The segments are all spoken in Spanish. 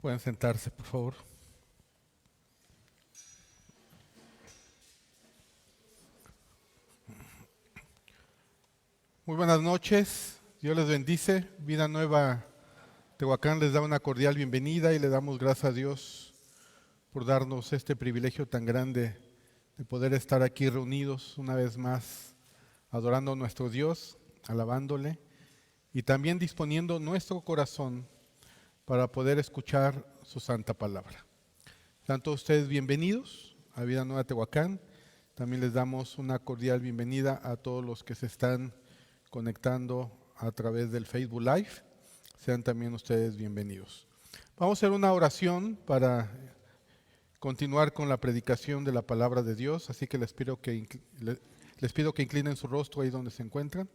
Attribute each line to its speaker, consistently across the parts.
Speaker 1: Pueden sentarse, por favor. Muy buenas noches. Dios les bendice. Vida Nueva Tehuacán les da una cordial bienvenida y le damos gracias a Dios por darnos este privilegio tan grande de poder estar aquí reunidos una vez más, adorando a nuestro Dios, alabándole y también disponiendo nuestro corazón para poder escuchar su santa palabra. Sean todos ustedes bienvenidos a Vida Nueva Tehuacán. También les damos una cordial bienvenida a todos los que se están conectando a través del Facebook Live. Sean también ustedes bienvenidos. Vamos a hacer una oración para continuar con la predicación de la palabra de Dios, así que les pido que inclinen su rostro ahí donde se encuentran.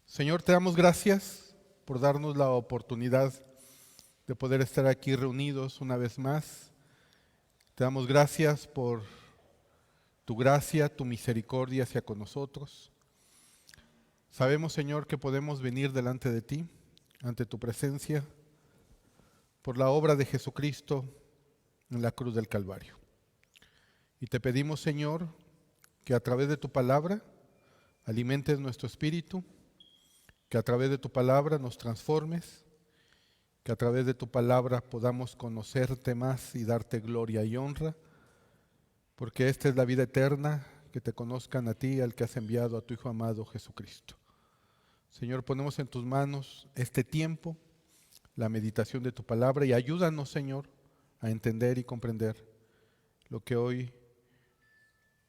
Speaker 1: Señor, te damos gracias por darnos la oportunidad de poder estar aquí reunidos una vez más. Te damos gracias por tu gracia, tu misericordia hacia con nosotros. Sabemos, Señor, que podemos venir delante de ti, ante tu presencia, por la obra de Jesucristo en la cruz del Calvario. Y te pedimos, Señor, que a través de tu palabra alimentes nuestro espíritu, que a través de tu palabra nos transformes, que a través de tu palabra podamos conocerte más y darte gloria y honra, porque esta es la vida eterna, que te conozcan a ti, al que has enviado a tu Hijo amado Jesucristo. Señor, ponemos en tus manos este tiempo, la meditación de tu palabra, y ayúdanos, Señor, a entender y comprender lo que hoy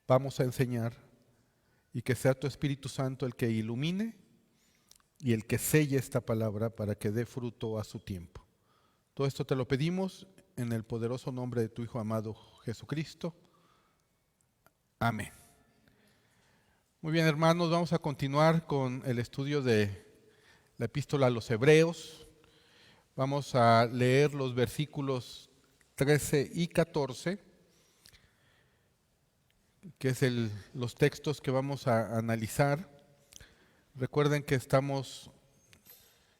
Speaker 1: vamos a enseñar, y que sea tu Espíritu Santo el que ilumine y el que selle esta palabra para que dé fruto a su tiempo. Todo esto te lo pedimos en el poderoso nombre de tu Hijo amado Jesucristo. Amén. Muy bien, hermanos, vamos a continuar con el estudio de la epístola a los Hebreos. Vamos a leer los versículos 13 y 14, que es los textos que vamos a analizar. Recuerden que estamos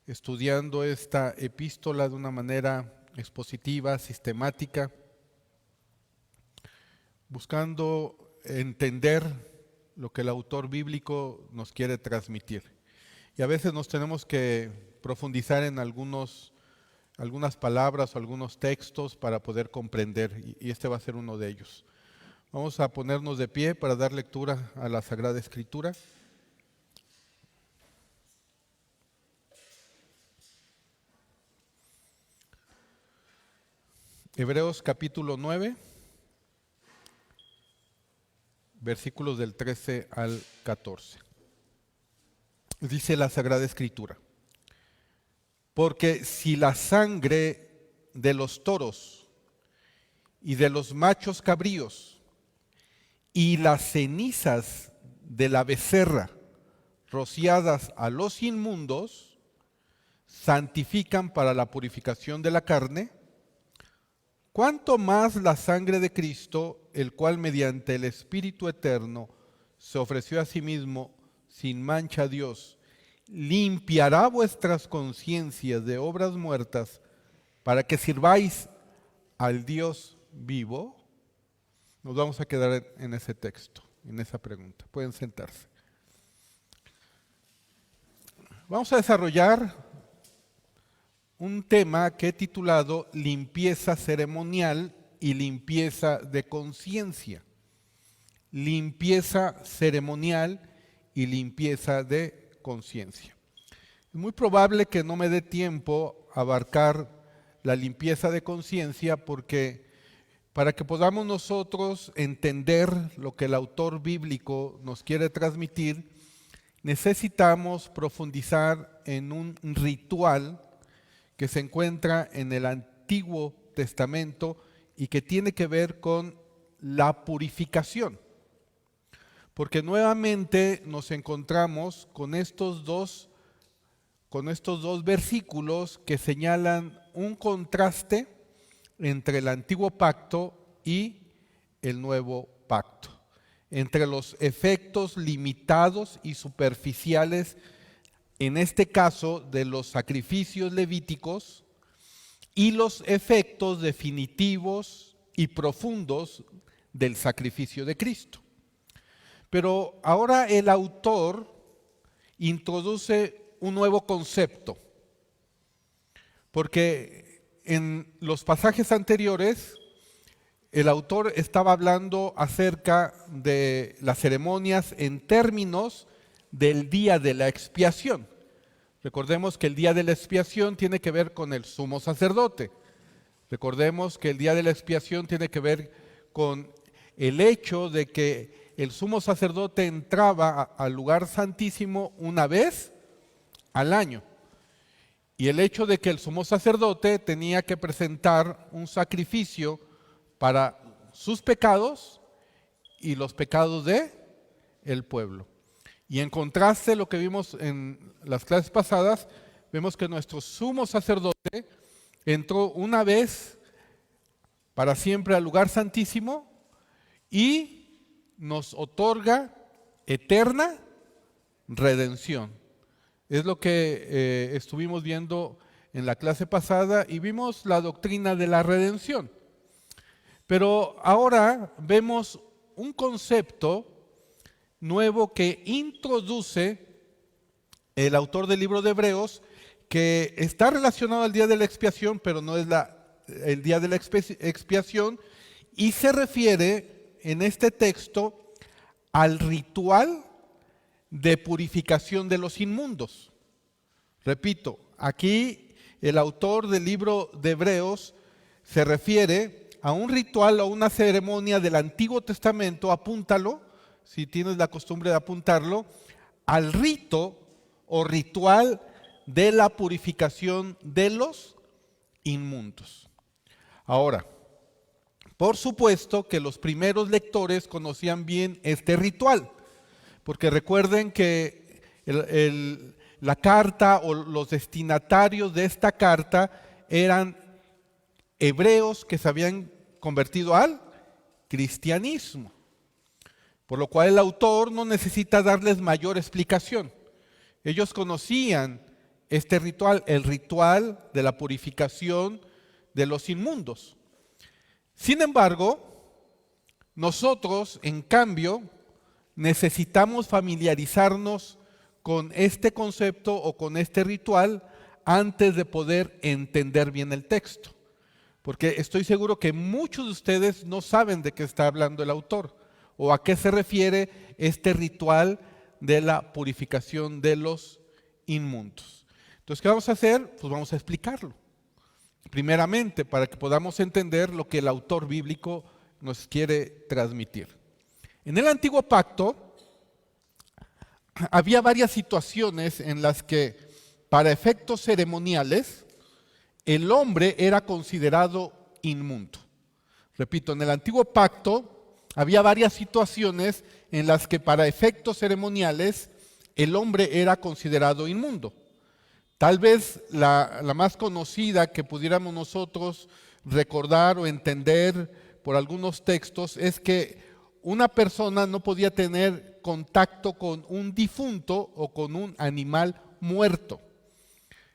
Speaker 1: estudiando esta epístola de una manera expositiva, sistemática, buscando entender lo que el autor bíblico nos quiere transmitir. Y a veces nos tenemos que profundizar en algunas palabras o algunos textos para poder comprender, y este va a ser uno de ellos. Vamos a ponernos de pie para dar lectura a la Sagrada Escritura. Hebreos capítulo 9, versículos del 13 al 14. Dice la Sagrada Escritura: porque si la sangre de los toros y de los machos cabríos y las cenizas de la becerra rociadas a los inmundos santifican para la purificación de la carne, ¿cuánto más la sangre de Cristo, el cual mediante el Espíritu Eterno se ofreció a sí mismo sin mancha a Dios, limpiará vuestras conciencias de obras muertas para que sirváis al Dios vivo? Nos vamos a quedar en ese texto, en esa pregunta. Pueden sentarse. Vamos a desarrollar un tema que he titulado limpieza ceremonial y limpieza de conciencia. Limpieza ceremonial y limpieza de conciencia. Es muy probable que no me dé tiempo a abarcar la limpieza de conciencia, porque para que podamos nosotros entender lo que el autor bíblico nos quiere transmitir, necesitamos profundizar en un ritual que se encuentra en el Antiguo Testamento y que tiene que ver con la purificación. Porque nuevamente nos encontramos con estos dos versículos que señalan un contraste entre el Antiguo Pacto y el Nuevo Pacto, entre los efectos limitados y superficiales, en este caso de los sacrificios levíticos, y los efectos definitivos y profundos del sacrificio de Cristo. Pero ahora el autor introduce un nuevo concepto, porque en los pasajes anteriores el autor estaba hablando acerca de las ceremonias en términos del día de la expiación. Recordemos que el día de la expiación tiene que ver con el sumo sacerdote. Recordemos que el día de la expiación tiene que ver con el hecho de que el sumo sacerdote entraba al lugar santísimo una vez al año. Y el hecho de que el sumo sacerdote tenía que presentar un sacrificio para sus pecados y los pecados del pueblo. Y en contraste, lo que vimos en las clases pasadas, vemos que nuestro sumo sacerdote entró una vez para siempre al lugar santísimo y nos otorga eterna redención. Es lo que estuvimos viendo en la clase pasada y vimos la doctrina de la redención. Pero ahora vemos un concepto nuevo que introduce el autor del libro de Hebreos, que está relacionado al día de la expiación, pero no es el día de la expiación, y se refiere en este texto al ritual de purificación de los inmundos. Repito, aquí el autor del libro de Hebreos se refiere a un ritual o una ceremonia del Antiguo Testamento, apúntalo, si tienes la costumbre de apuntarlo, al rito o ritual de la purificación de los inmundos. Ahora, por supuesto que los primeros lectores conocían bien este ritual, porque recuerden que la carta o los destinatarios de esta carta eran hebreos que se habían convertido al cristianismo, por lo cual el autor no necesita darles mayor explicación. Ellos conocían este ritual, el ritual de la purificación de los inmundos. Sin embargo, nosotros, en cambio, necesitamos familiarizarnos con este concepto o con este ritual antes de poder entender bien el texto. Porque estoy seguro que muchos de ustedes no saben de qué está hablando el autor o a qué se refiere este ritual de la purificación de los inmundos. Entonces, ¿qué vamos a hacer? Pues vamos a explicarlo. Primeramente, para que podamos entender lo que el autor bíblico nos quiere transmitir. En el Antiguo Pacto había varias situaciones en las que, para efectos ceremoniales, el hombre era considerado inmundo. Repito, en el Antiguo Pacto había varias situaciones en las que, para efectos ceremoniales, el hombre era considerado inmundo. Tal vez la más conocida que pudiéramos nosotros recordar o entender por algunos textos es que una persona no podía tener contacto con un difunto o con un animal muerto.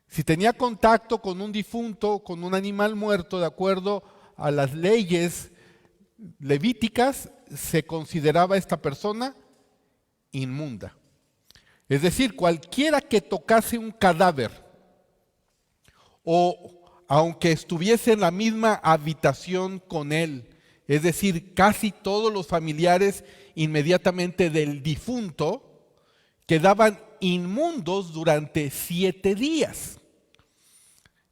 Speaker 1: Si tenía contacto con un difunto, con un animal muerto, de acuerdo a las leyes levíticas, se consideraba esta persona inmunda. Es decir, cualquiera que tocase un cadáver o aunque estuviese en la misma habitación con él, es decir, casi todos los familiares inmediatamente del difunto, quedaban inmundos durante 7 días.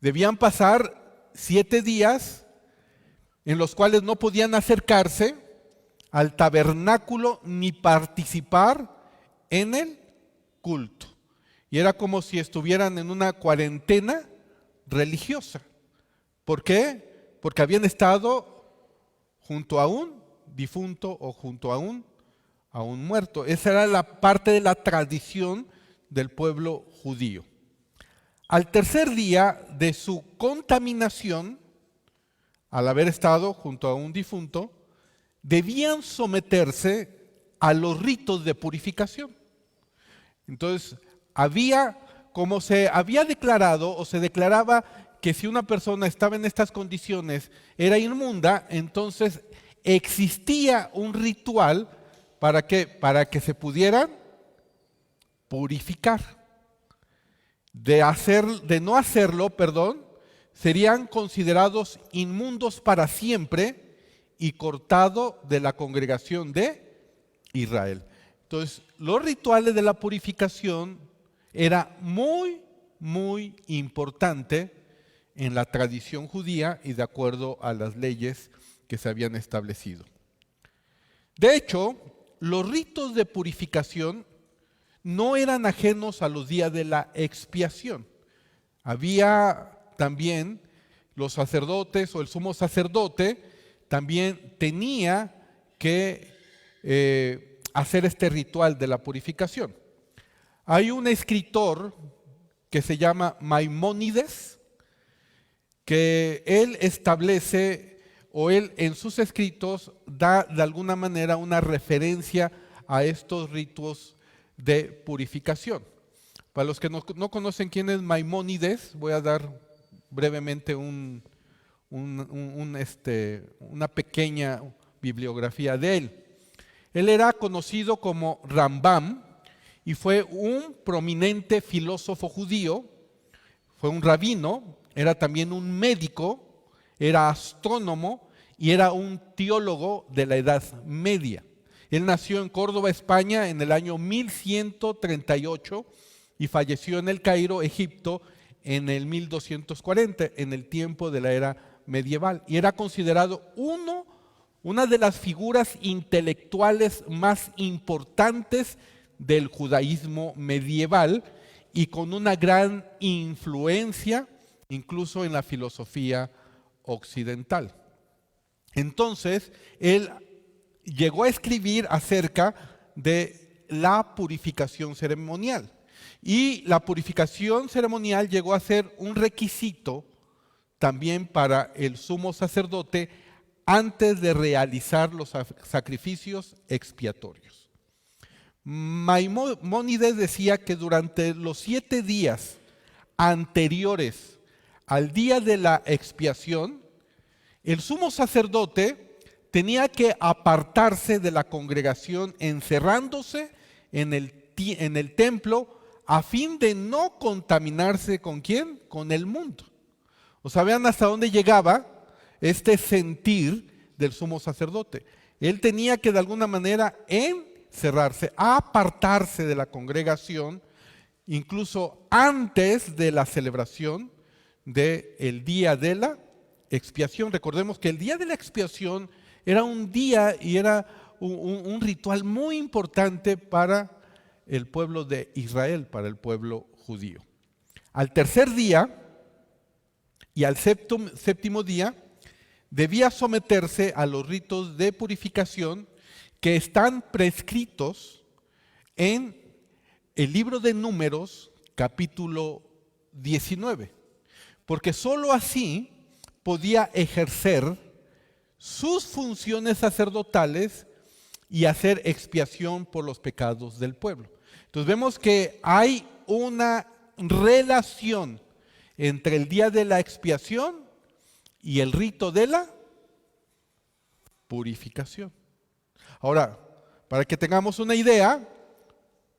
Speaker 1: Debían pasar 7 días en los cuales no podían acercarse al tabernáculo ni participar en el culto. Y era como si estuvieran en una cuarentena religiosa. ¿Por qué? Porque habían estado junto a un difunto o junto a un muerto. Esa era la parte de la tradición del pueblo judío. Al tercer día de su contaminación, al haber estado junto a un difunto, debían someterse a los ritos de purificación. Entonces, como se había declarado o se declaraba que si una persona estaba en estas condiciones era inmunda, entonces existía un ritual para que se pudieran purificar. De no hacerlo, serían considerados inmundos para siempre y cortado de la congregación de Israel. Entonces, los rituales de la purificación era muy, muy importante en la tradición judía y de acuerdo a las leyes que se habían establecido. De hecho, los ritos de purificación no eran ajenos a los días de la expiación. Había también los sacerdotes o el sumo sacerdote también tenía que hacer este ritual de la purificación. Hay un escritor que se llama Maimónides, que él establece, o él en sus escritos da de alguna manera una referencia a estos ritos de purificación. Para los que no conocen quién es Maimónides, voy a dar brevemente una pequeña bibliografía de él. Él era conocido como Rambam y fue un prominente filósofo judío, fue un rabino, era también un médico, era astrónomo y era un teólogo de la Edad Media. Él nació en Córdoba, España, en el año 1138 y falleció en el Cairo, Egipto, en el 1240, en el tiempo de la era medieval. Y era considerado una de las figuras intelectuales más importantes del judaísmo medieval y con una gran influencia incluso en la filosofía occidental. Entonces, él llegó a escribir acerca de la purificación ceremonial. Y la purificación ceremonial llegó a ser un requisito también para el sumo sacerdote antes de realizar los sacrificios expiatorios. Maimónides decía que durante los 7 días anteriores al día de la expiación, el sumo sacerdote tenía que apartarse de la congregación encerrándose en el templo a fin de no contaminarse ¿con quién? Con el mundo. O sea, vean hasta dónde llegaba este sentir del sumo sacerdote. Él tenía que de alguna manera encerrarse, apartarse de la congregación, incluso antes de la celebración del día de la expiación. Recordemos que el día de la expiación era un día y era un ritual muy importante para el pueblo de Israel, para el pueblo judío. Al tercer día y al séptimo día debía someterse a los ritos de purificación que están prescritos en el libro de Números, capítulo 19, porque sólo así podía ejercer sus funciones sacerdotales y hacer expiación por los pecados del pueblo. Entonces vemos que hay una relación entre el día de la expiación y el rito de la purificación. Ahora, para que tengamos una idea,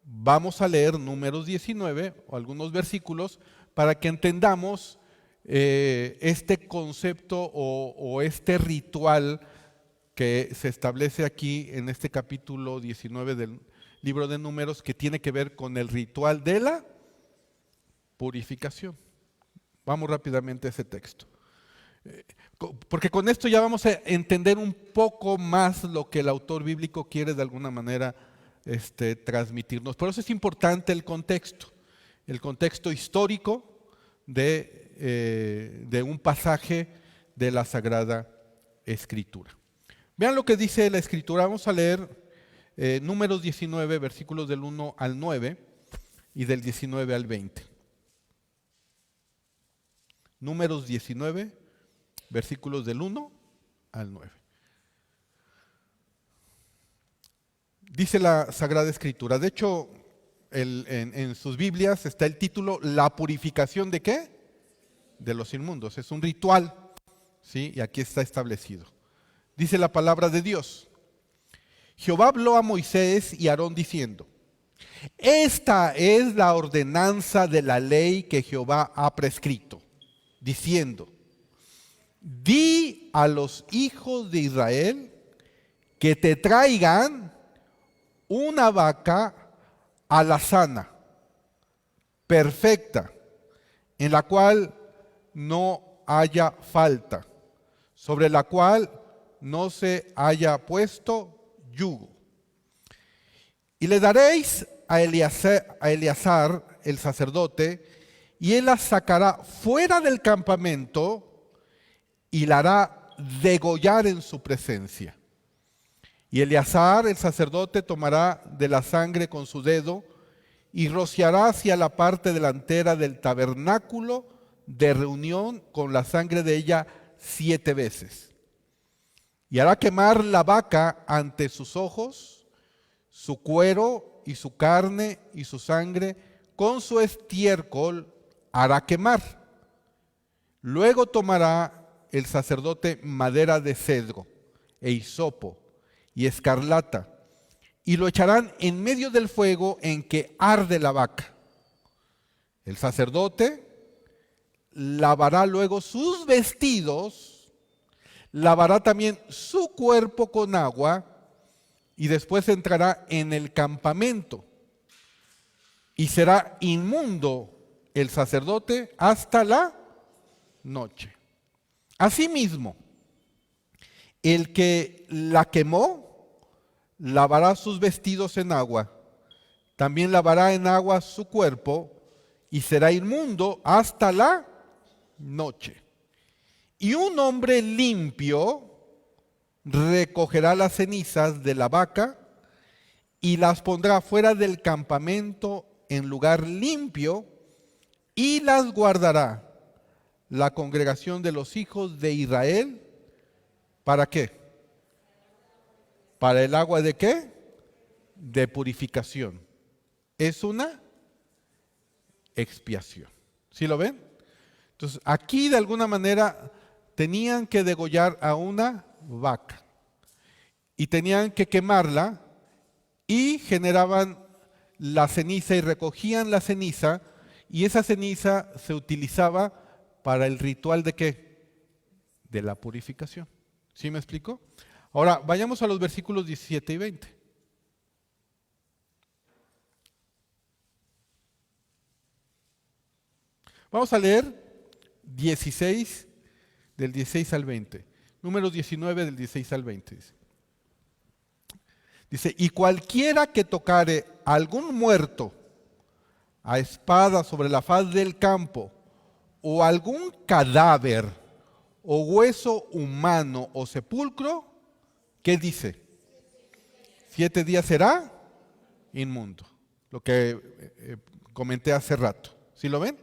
Speaker 1: vamos a leer Números 19 o algunos versículos para que entendamos este concepto o este ritual que se establece aquí en este capítulo 19 del libro de Números, que tiene que ver con el ritual de la purificación. Vamos rápidamente a ese texto, porque con esto ya vamos a entender un poco más lo que el autor bíblico quiere de alguna manera transmitirnos. Por eso es importante el contexto histórico de un pasaje de la Sagrada Escritura. Vean lo que dice la Escritura. Vamos a leer Números 19, versículos del 1 al 9 y del 19 al 20. Números 19, versículos del 1 al 9. Dice la Sagrada Escritura. De hecho, en sus Biblias está el título, ¿la purificación de qué? de los inmundos. Es un ritual, ¿sí? Y aquí está establecido. Dice la palabra de Dios. Jehová habló a Moisés y a Aarón diciendo: esta es la ordenanza de la ley que Jehová ha prescrito, diciendo: di a los hijos de Israel que te traigan una vaca alazana, perfecta, en la cual no haya falta, sobre la cual no se haya puesto yugo. Y le daréis a Eleazar el sacerdote, y él la sacará fuera del campamento y la hará degollar en su presencia. Y Eleazar el sacerdote tomará de la sangre con su dedo y rociará hacia la parte delantera del tabernáculo de reunión con la sangre de ella 7 veces. Y hará quemar la vaca ante sus ojos, su cuero y su carne y su sangre con su estiércol hará quemar. Luego tomará el sacerdote madera de cedro e hisopo y escarlata, y lo echarán en medio del fuego en que arde la vaca. El sacerdote lavará luego sus vestidos, lavará también su cuerpo con agua, y después entrará en el campamento, y será inmundo el sacerdote hasta la noche. Asimismo, el que la quemó lavará sus vestidos en agua, también lavará en agua su cuerpo, y será inmundo hasta la noche. Y un hombre limpio recogerá las cenizas de la vaca y las pondrá fuera del campamento en lugar limpio, y las guardará la congregación de los hijos de Israel. ¿Para qué? ¿Para el agua de qué? De purificación. Es una expiación. ¿Sí lo ven? Entonces, aquí de alguna manera tenían que degollar a una vaca y tenían que quemarla, y generaban la ceniza y recogían la ceniza, y esa ceniza se utilizaba para el ritual de ¿qué? De la purificación. ¿Sí me explico? Ahora, vayamos a los versículos 17 y 20. Vamos a leer 16, del 16 al 20. Números 19, del 16 al 20. Dice, y cualquiera que tocare a algún muerto a espada sobre la faz del campo, o algún cadáver, o hueso humano, o sepulcro, ¿qué dice? 7 días será inmundo. Lo que comenté hace rato. ¿Sí lo ven?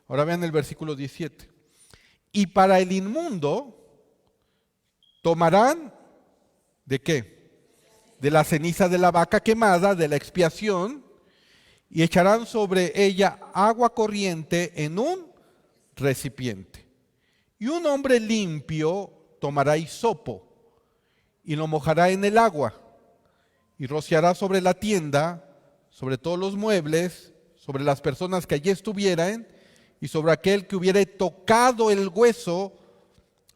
Speaker 1: Ahora vean el versículo 17. Y para el inmundo tomarán, ¿de qué? De la ceniza de la vaca quemada, de la expiación, y echarán sobre ella agua corriente en un recipiente. Y un hombre limpio tomará hisopo y lo mojará en el agua, y rociará sobre la tienda, sobre todos los muebles, sobre las personas que allí estuvieran, y sobre aquel que hubiera tocado el hueso,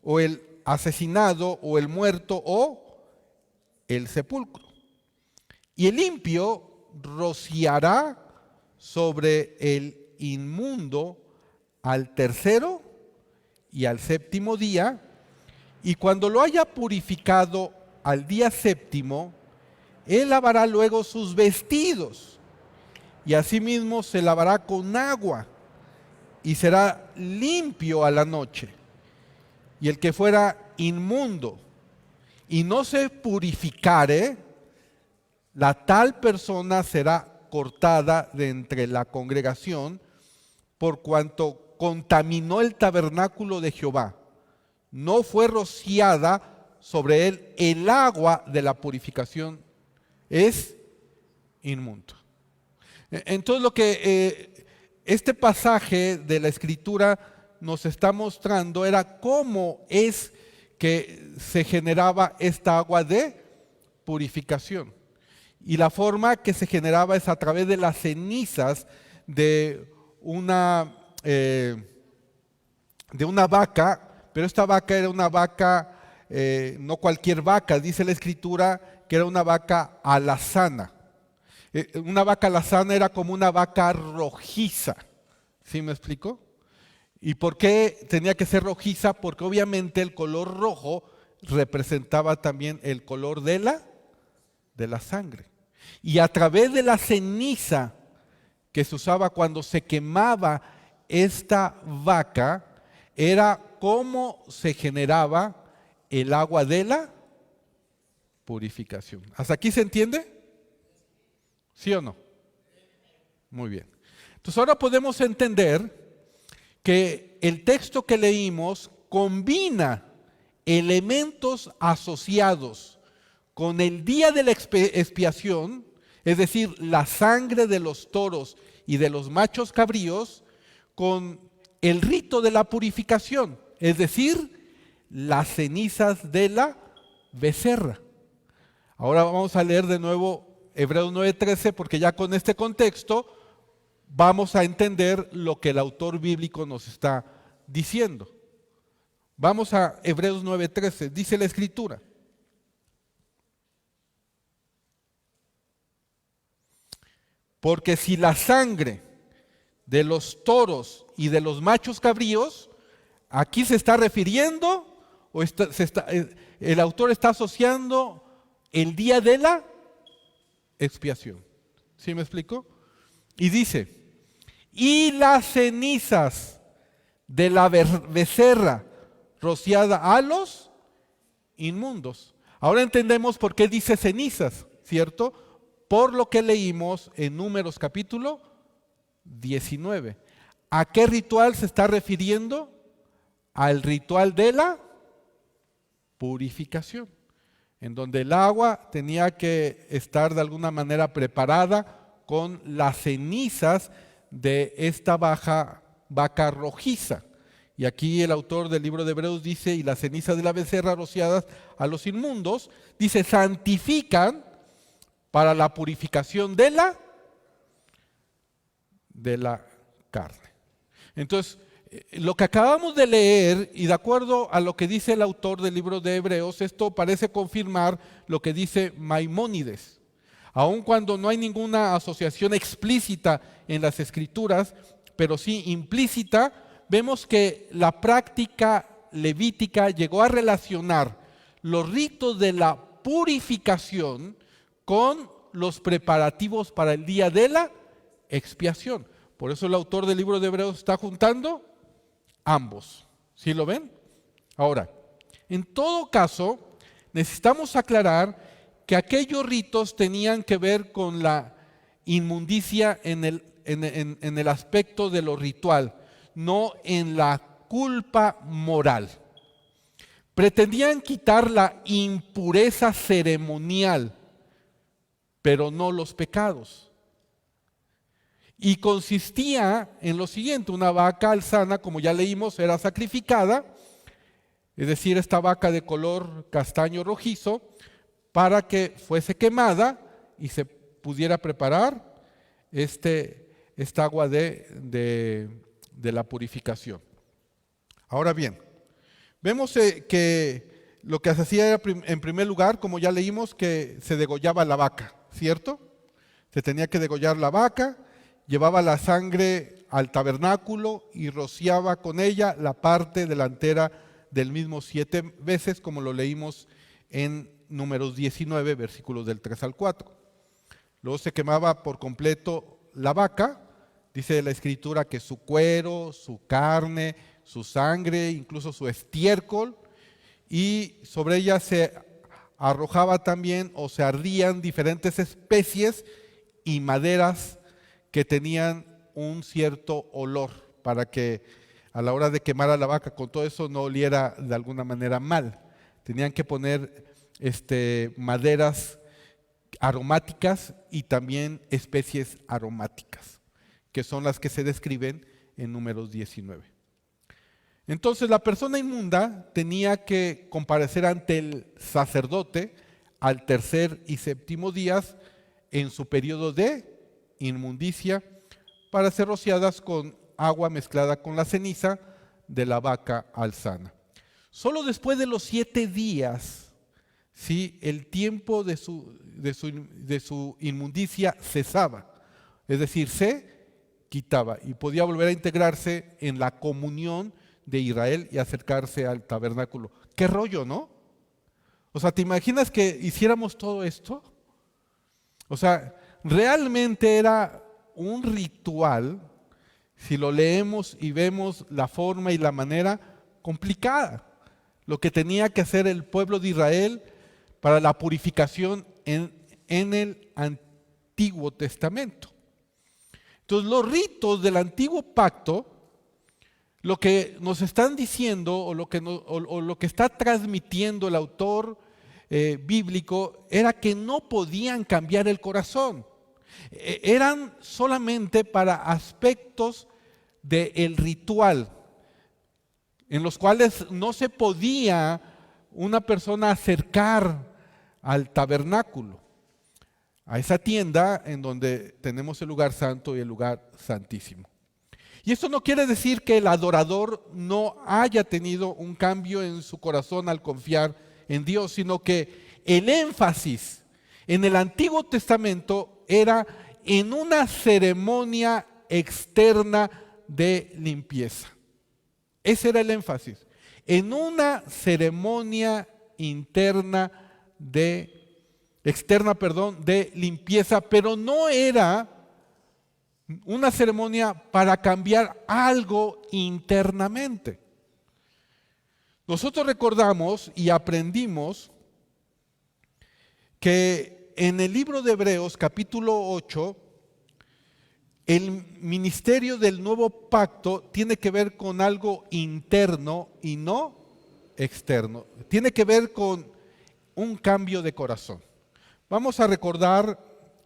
Speaker 1: o el asesinado, o el muerto, o el sepulcro. Y el limpio rociará sobre el inmundo al tercero y al séptimo día, y cuando lo haya purificado al día séptimo, él lavará luego sus vestidos, y asimismo se lavará con agua, y será limpio a la noche. Y el que fuera inmundo y no se purificare, la tal persona será cortada de entre la congregación, por cuanto contaminó el tabernáculo de Jehová. No fue rociada sobre él el agua de la purificación, es inmundo. Entonces lo que este pasaje de la Escritura nos está mostrando era cómo es que se generaba esta agua de purificación. Y la forma que se generaba es a través de las cenizas de una vaca, pero esta vaca era una vaca, no cualquier vaca, dice la Escritura que era una vaca alazana. Una vaca alazana era como una vaca rojiza, ¿sí me explico? ¿Y por qué tenía que ser rojiza? Porque obviamente el color rojo representaba también el color de la sangre. Y a través de la ceniza que se usaba cuando se quemaba esta vaca, era cómo se generaba el agua de la purificación. ¿Hasta aquí se entiende? ¿Sí o no? Muy bien. Entonces ahora podemos entender que el texto que leímos combina elementos asociados con el día de la expiación, es decir, la sangre de los toros y de los machos cabríos, con el rito de la purificación, es decir, las cenizas de la becerra. Ahora vamos a leer de nuevo Hebreos 9:13, porque ya con este contexto vamos a entender lo que el autor bíblico nos está diciendo. Vamos a Hebreos 9:13, dice la Escritura: porque si la sangre de los toros y de los machos cabríos, aquí se está refiriendo, o el autor está asociando el día de la expiación. ¿Sí me explico? Y dice: y las cenizas de la becerra rociada a los inmundos. Ahora entendemos por qué dice cenizas, ¿cierto? Por lo que leímos en Números capítulo 19. ¿A qué ritual se está refiriendo? Al ritual de la purificación, en donde el agua tenía que estar de alguna manera preparada con las cenizas de esta vaca rojiza. Y aquí el autor del libro de Hebreos dice: y las cenizas de la becerra rociadas a los inmundos, dice, santifican para la purificación de la carne. Entonces, lo que acabamos de leer, y de acuerdo a lo que dice el autor del libro de Hebreos, esto parece confirmar lo que dice Maimónides. Aun cuando no hay ninguna asociación explícita en las Escrituras, pero sí implícita, vemos que la práctica levítica llegó a relacionar los ritos de la purificación con los preparativos para el día de la expiación. Por eso el autor del libro de Hebreos está juntando ambos. ¿Sí lo ven? Ahora, en todo caso, necesitamos aclarar que aquellos ritos tenían que ver con la inmundicia en el aspecto de lo ritual, no en la culpa moral. Pretendían quitar la impureza ceremonial, pero no los pecados. Y consistía en lo siguiente: una vaca alzana, como ya leímos, era sacrificada, es decir, esta vaca de color castaño rojizo, para que fuese quemada y se pudiera preparar esta agua de la purificación. Ahora bien, vemos que lo que se hacía era, en primer lugar, como ya leímos, que se degollaba la vaca, ¿cierto? Se tenía que degollar la vaca, llevaba la sangre al tabernáculo y rociaba con ella la parte delantera del mismo 7 veces, como lo leímos en Números 19, versículos del 3 al 4. Luego se quemaba por completo la vaca. Dice la Escritura que su cuero, su carne, su sangre, incluso su estiércol, y sobre ella se arrojaba también o se ardían diferentes especies y maderas que tenían un cierto olor, para que a la hora de quemar a la vaca con todo eso no oliera de alguna manera mal. Tenían que poner maderas aromáticas y también especies aromáticas, que son las que se describen en Números 19. Entonces la persona inmunda tenía que comparecer ante el sacerdote al tercer y séptimo días en su periodo de inmundicia para ser rociadas con agua mezclada con la ceniza de la vaca alzana. Solo después de los 7 días, ¿sí?, el tiempo de su inmundicia cesaba, es decir, se quitaba y podía volver a integrarse en la comunión de Israel y acercarse al tabernáculo. Qué rollo, ¿no? O sea, ¿te imaginas que hiciéramos todo esto? O sea, realmente era un ritual, si lo leemos y vemos la forma y la manera, complicada. Lo que tenía que hacer el pueblo de Israel para la purificación en el Antiguo Testamento. Entonces, los ritos del Antiguo Pacto, lo que nos están diciendo o lo que está transmitiendo el autor bíblico era que no podían cambiar el corazón. Eran solamente para aspectos del ritual, en los cuales no se podía una persona acercar al tabernáculo, a esa tienda en donde tenemos el lugar santo y el lugar santísimo. Y esto no quiere decir que el adorador no haya tenido un cambio en su corazón al confiar en Dios, sino que el énfasis en el Antiguo Testamento era en una ceremonia externa de limpieza. Ese era el énfasis, en una ceremonia externa de limpieza, pero no era una ceremonia para cambiar algo internamente. Nosotros recordamos y aprendimos que en el libro de Hebreos, capítulo 8, el ministerio del nuevo pacto tiene que ver con algo interno y no externo. Tiene que ver con un cambio de corazón. Vamos a recordar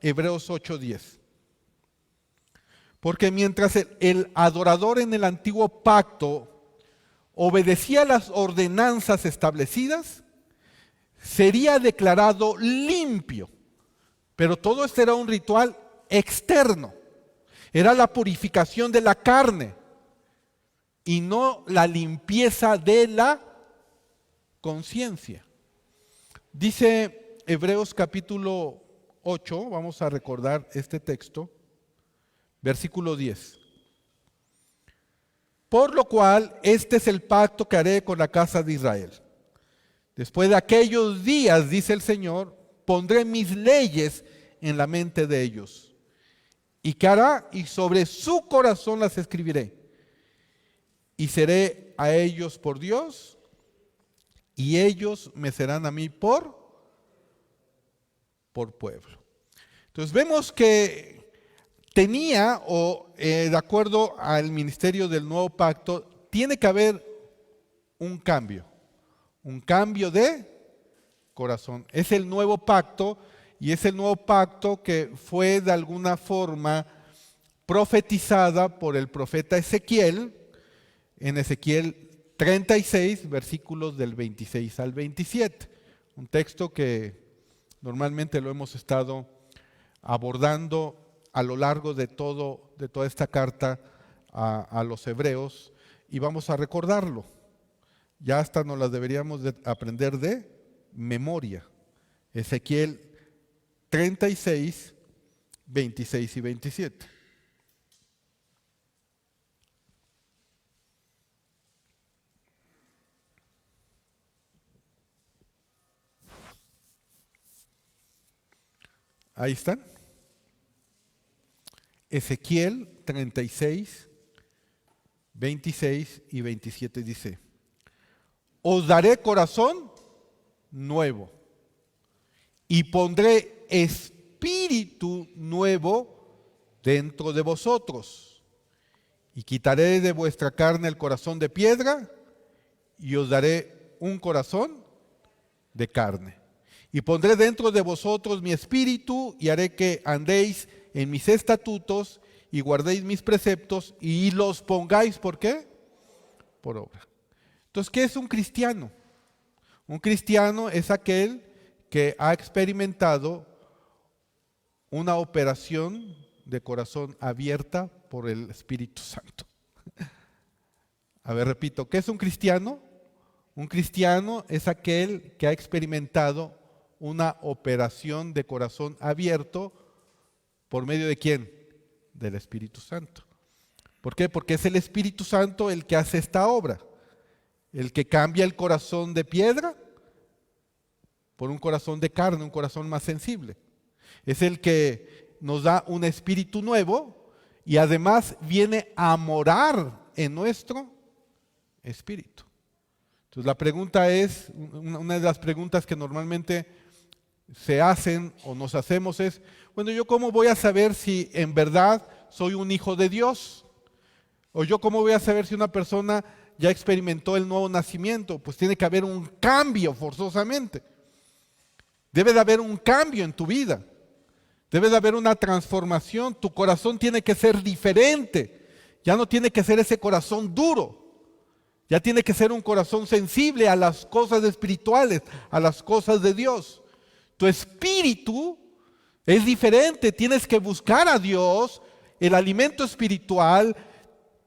Speaker 1: Hebreos 8:10. Porque mientras el adorador en el antiguo pacto obedecía las ordenanzas establecidas, sería declarado limpio. Pero todo esto era un ritual externo. Era la purificación de la carne y no la limpieza de la conciencia. Dice Hebreos capítulo 8, vamos a recordar este texto, versículo 10. Por lo cual, este es el pacto que haré con la casa de Israel. Después de aquellos días, dice el Señor, pondré mis leyes en la mente de ellos. ¿Y qué hará? Y sobre su corazón las escribiré. Y seré a ellos por Dios, y ellos me serán a mí por pueblo. Entonces vemos que tenía, de acuerdo al ministerio del nuevo pacto, tiene que haber un cambio de corazón. Es el nuevo pacto, y es el nuevo pacto que fue de alguna forma profetizada por el profeta Ezequiel, en Ezequiel 36, versículos del 26 al 27. Un texto que normalmente lo hemos estado abordando a lo largo de toda esta carta a los hebreos, y vamos a recordarlo. Ya hasta nos las deberíamos de aprender de memoria. Ezequiel 36, 26 y 27. Ahí están. Ezequiel 36, 26 y 27 dice: os daré corazón nuevo y pondré espíritu nuevo dentro de vosotros, y quitaré de vuestra carne el corazón de piedra y os daré un corazón de carne. Y pondré dentro de vosotros mi espíritu y haré que andéis en mis estatutos y guardéis mis preceptos y los pongáis, ¿por qué? Por obra. Entonces, ¿qué es un cristiano? Un cristiano es aquel que ha experimentado una operación de corazón abierta por el Espíritu Santo. A ver, repito, ¿qué es un cristiano? Un cristiano es aquel que ha experimentado una operación de corazón abierto por medio de ¿quién? Del Espíritu Santo. ¿Por qué? Porque es el Espíritu Santo el que hace esta obra, el que cambia el corazón de piedra por un corazón de carne, un corazón más sensible. Es el que nos da un espíritu nuevo y además viene a morar en nuestro espíritu. Entonces la pregunta es, una de las preguntas que normalmente se hacen o nos hacemos es, bueno, ¿yo cómo voy a saber si en verdad soy un hijo de Dios? ¿O yo cómo voy a saber si una persona ya experimentó el nuevo nacimiento? Pues tiene que haber un cambio forzosamente. Debe de haber un cambio en tu vida. Debe de haber una transformación. Tu corazón tiene que ser diferente. Ya no tiene que ser ese corazón duro. Ya tiene que ser un corazón sensible a las cosas espirituales, a las cosas de Dios. Tu espíritu es diferente. Tienes que buscar a Dios, el alimento espiritual,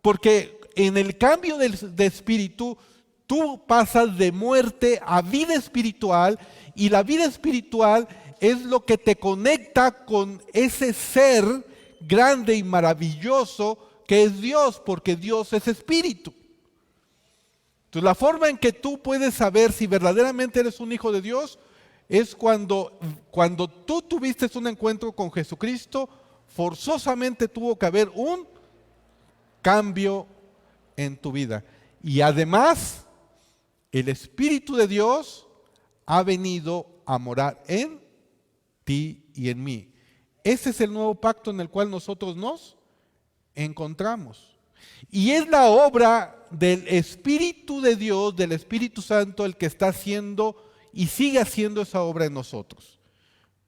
Speaker 1: porque en el cambio de espíritu, tú pasas de muerte a vida espiritual, y la vida espiritual es lo que te conecta con ese ser grande y maravilloso que es Dios, porque Dios es espíritu. Entonces, la forma en que tú puedes saber si verdaderamente eres un hijo de Dios es cuando tú tuviste un encuentro con Jesucristo, forzosamente tuvo que haber un cambio en tu vida. Y además, el Espíritu de Dios ha venido a morar en ti y en mí. Ese es el nuevo pacto en el cual nosotros nos encontramos. Y es la obra del Espíritu de Dios, del Espíritu Santo, el que está haciendo y sigue haciendo esa obra en nosotros.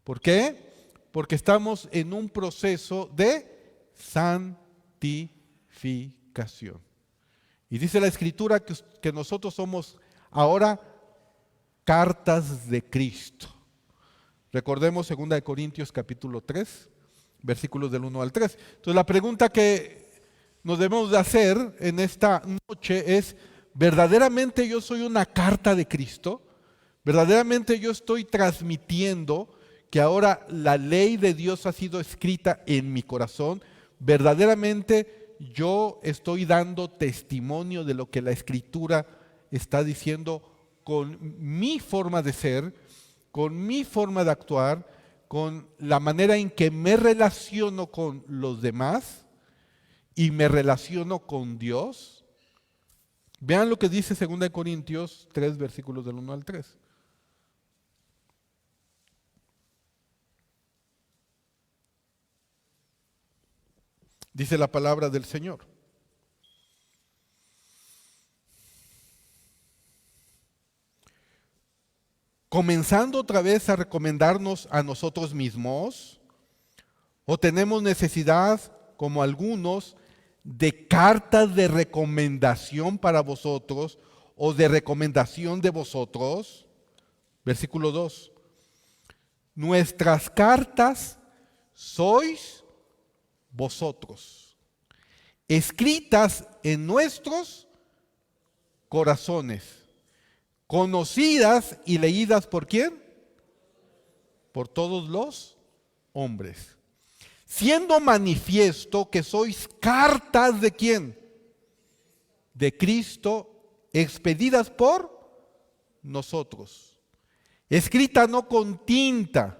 Speaker 1: ¿Por qué? Porque estamos en un proceso de santificación. Y dice la Escritura que nosotros somos ahora cartas de Cristo. Recordemos 2 Corintios capítulo 3, versículos del 1 al 3. Entonces la pregunta que nos debemos de hacer en esta noche es, ¿verdaderamente yo soy una carta de Cristo? ¿Verdaderamente yo estoy transmitiendo que ahora la ley de Dios ha sido escrita en mi corazón? ¿Verdaderamente yo estoy dando testimonio de lo que la Escritura está diciendo con mi forma de ser, con mi forma de actuar, con la manera en que me relaciono con los demás y me relaciono con Dios? Vean lo que dice 2 Corintios 3, versículos del 1 al 3. Dice la palabra del Señor. Comenzando otra vez a recomendarnos a nosotros mismos, o tenemos necesidad, como algunos, de cartas de recomendación para vosotros o de recomendación de vosotros. Versículo 2. Nuestras cartas sois vosotros, escritas en nuestros corazones, conocidas y leídas ¿por quién? Por todos los hombres, siendo manifiesto que sois cartas ¿de quién? De Cristo, expedidas por nosotros, escrita no con tinta,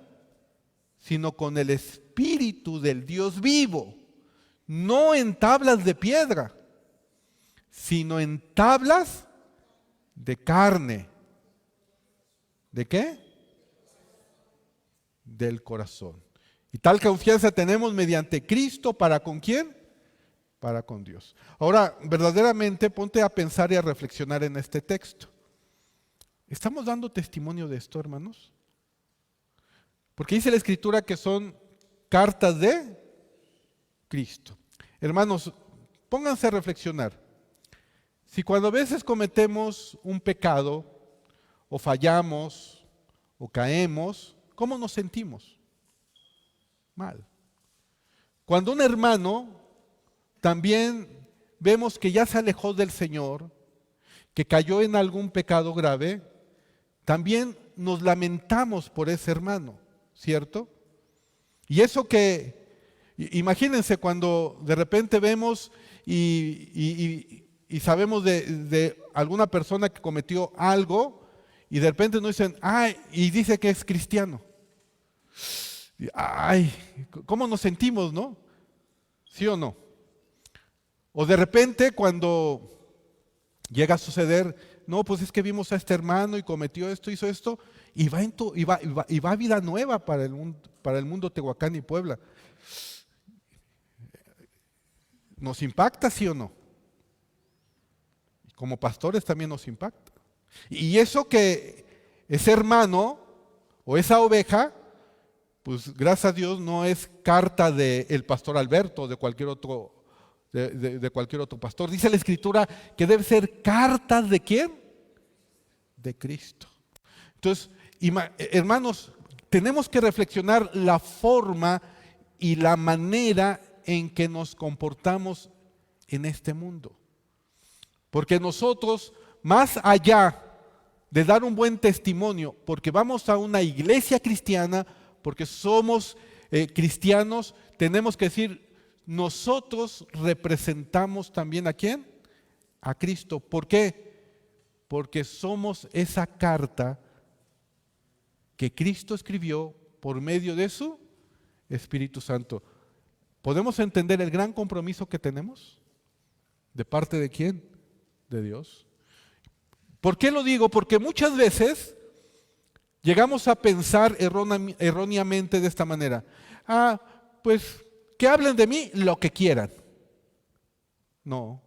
Speaker 1: sino con el Espíritu del Dios vivo, no en tablas de piedra, sino en tablas de carne. ¿De qué? Del corazón. Y tal confianza tenemos mediante Cristo, ¿para con quién? Para con Dios. Ahora, verdaderamente, ponte a pensar y a reflexionar en este texto. ¿Estamos dando testimonio de esto, hermanos? Porque dice la Escritura que son cartas de Cristo. Hermanos, pónganse a reflexionar. Si cuando a veces cometemos un pecado, o fallamos, o caemos, ¿cómo nos sentimos? Mal. Cuando un hermano también vemos que ya se alejó del Señor, que cayó en algún pecado grave, también nos lamentamos por ese hermano, ¿cierto? Y eso imagínense cuando de repente vemos y sabemos de alguna persona que cometió algo y de repente nos dicen, ay, y dice que es cristiano. Ay, ¿cómo nos sentimos, no? ¿Sí o no? O de repente cuando llega a suceder, no, pues es que vimos a este hermano y cometió esto, hizo esto, y va a vida nueva para el mundo Tehuacán y Puebla. ¿Nos impacta, sí o no? Como pastores también nos impacta. Y eso que ese hermano o esa oveja, pues gracias a Dios no es carta del pastor Alberto o de cualquier otro, de cualquier otro pastor. Dice la Escritura que debe ser cartas ¿de quién? De Cristo. Entonces, hermanos, tenemos que reflexionar la forma y la manera en que nos comportamos en este mundo. Porque nosotros, más allá de dar un buen testimonio, porque vamos a una iglesia cristiana, porque somos cristianos, tenemos que decir, nosotros representamos también ¿a quién? A Cristo. ¿Por qué? Porque somos esa carta que Cristo escribió por medio de su Espíritu Santo. ¿Podemos entender el gran compromiso que tenemos? ¿De parte de quién? De Dios. ¿Por qué lo digo? Porque muchas veces llegamos a pensar erróneamente de esta manera. Ah, pues que hablen de mí lo que quieran. No.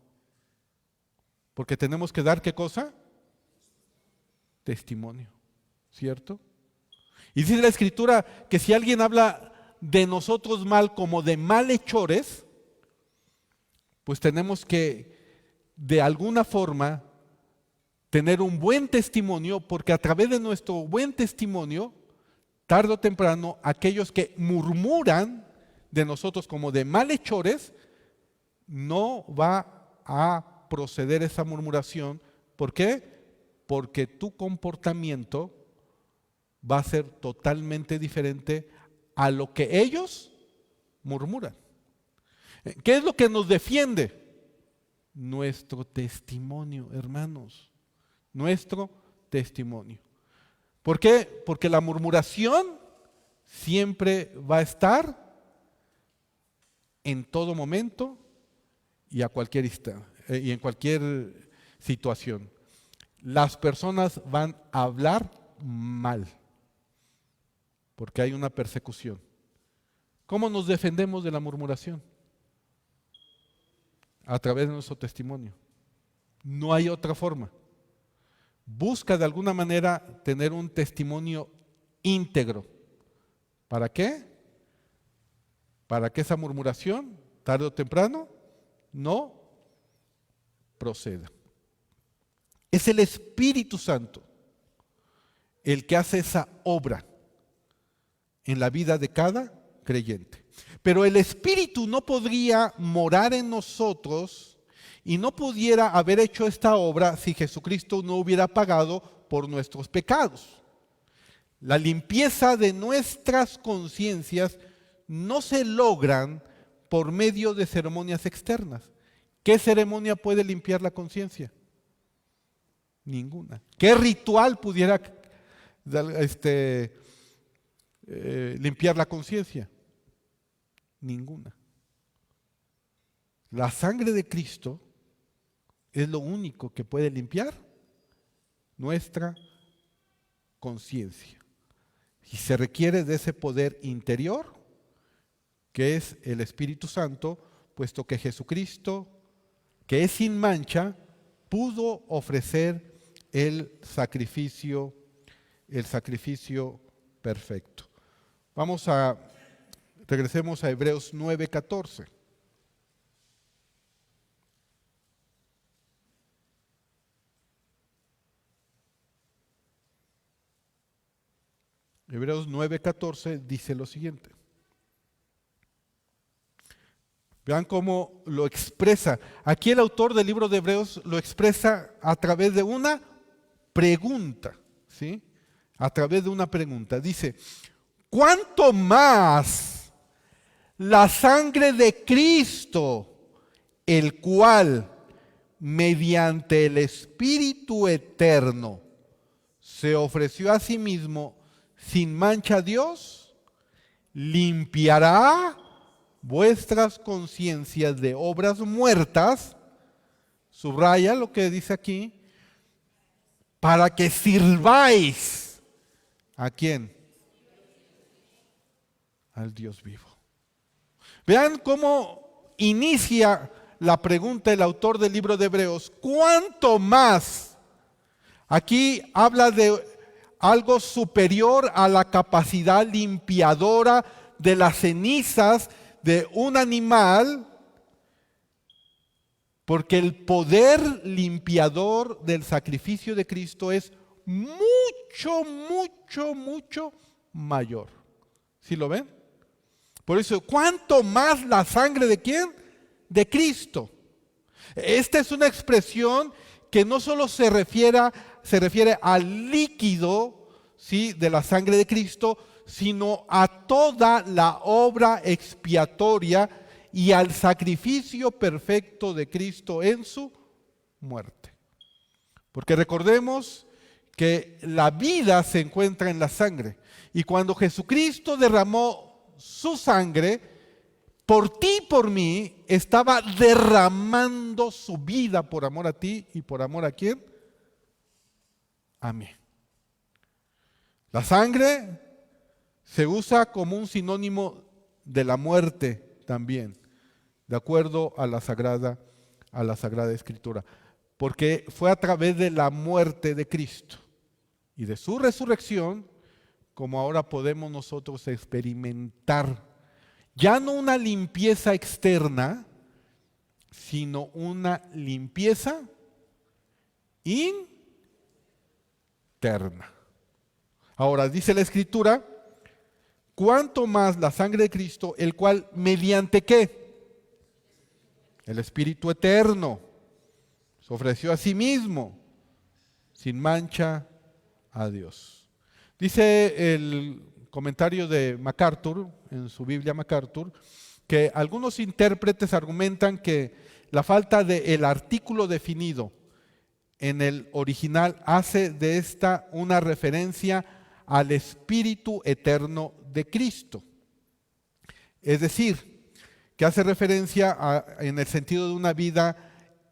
Speaker 1: Porque tenemos que dar ¿qué cosa? Testimonio. ¿Cierto? Y dice la Escritura que si alguien habla de nosotros mal como de malhechores, pues tenemos que de alguna forma tener un buen testimonio, porque a través de nuestro buen testimonio, tarde o temprano, aquellos que murmuran de nosotros como de malhechores, no va a proceder esa murmuración. ¿Por qué? Porque tu comportamiento va a ser totalmente diferente a lo que ellos murmuran. ¿Qué es lo que nos defiende? Nuestro testimonio, hermanos. Nuestro testimonio. ¿Por qué? Porque la murmuración siempre va a estar en todo momento y a cualquier instante y en cualquier situación. Las personas van a hablar mal porque hay una persecución. ¿Cómo nos defendemos de la murmuración? A través de nuestro testimonio. No hay otra forma. Busca de alguna manera tener un testimonio íntegro. ¿Para qué? Para que esa murmuración, tarde o temprano, no proceda. Es el Espíritu Santo el que hace esa obra en la vida de cada creyente. Pero el Espíritu no podría morar en nosotros y no pudiera haber hecho esta obra si Jesucristo no hubiera pagado por nuestros pecados. La limpieza de nuestras conciencias no se logran por medio de ceremonias externas. ¿Qué ceremonia puede limpiar la conciencia? Ninguna. ¿Qué ritual pudiera limpiar la conciencia? Ninguna. La sangre de Cristo es lo único que puede limpiar nuestra conciencia. Y se requiere de ese poder interior, que es el Espíritu Santo, puesto que Jesucristo, que es sin mancha, pudo ofrecer el sacrificio perfecto. Regresemos a Hebreos 9:14. Hebreos 9:14 dice lo siguiente. Vean cómo lo expresa. Aquí el autor del libro de Hebreos lo expresa a través de una pregunta, ¿sí? A través de una pregunta. Dice, ¿cuánto más la sangre de Cristo, el cual, mediante el Espíritu eterno, se ofreció a sí mismo sin mancha a Dios, limpiará vuestras conciencias de obras muertas, subraya lo que dice aquí, para que sirváis ¿a quién? Al Dios vivo. Vean cómo inicia la pregunta el autor del libro de Hebreos. ¿Cuánto más? Aquí habla de algo superior a la capacidad limpiadora de las cenizas de un animal, porque el poder limpiador del sacrificio de Cristo es mucho, mucho, mucho mayor. ¿Sí lo ven? Por eso, ¿cuánto más la sangre de quién? De Cristo. Esta es una expresión que no solo se refiere al líquido, ¿sí?, de la sangre de Cristo, sino a toda la obra expiatoria y al sacrificio perfecto de Cristo en su muerte. Porque recordemos que la vida se encuentra en la sangre. Y cuando Jesucristo derramó su sangre, por ti y por mí, estaba derramando su vida por amor a ti y por amor a quién? A mí. La sangre se usa como un sinónimo de la muerte también, de acuerdo a la Sagrada Escritura. Porque fue a través de la muerte de Cristo y de su resurrección como ahora podemos nosotros experimentar ya no una limpieza externa, sino una limpieza interna. Ahora dice la Escritura, cuánto más la sangre de Cristo, el cual mediante ¿qué? El Espíritu eterno se ofreció a sí mismo sin mancha a Dios. Dice el comentario de MacArthur, en su Biblia MacArthur, que algunos intérpretes argumentan que la falta del artículo definido en el original hace de esta una referencia al Espíritu eterno de Cristo. Es decir, que hace referencia en el sentido de una vida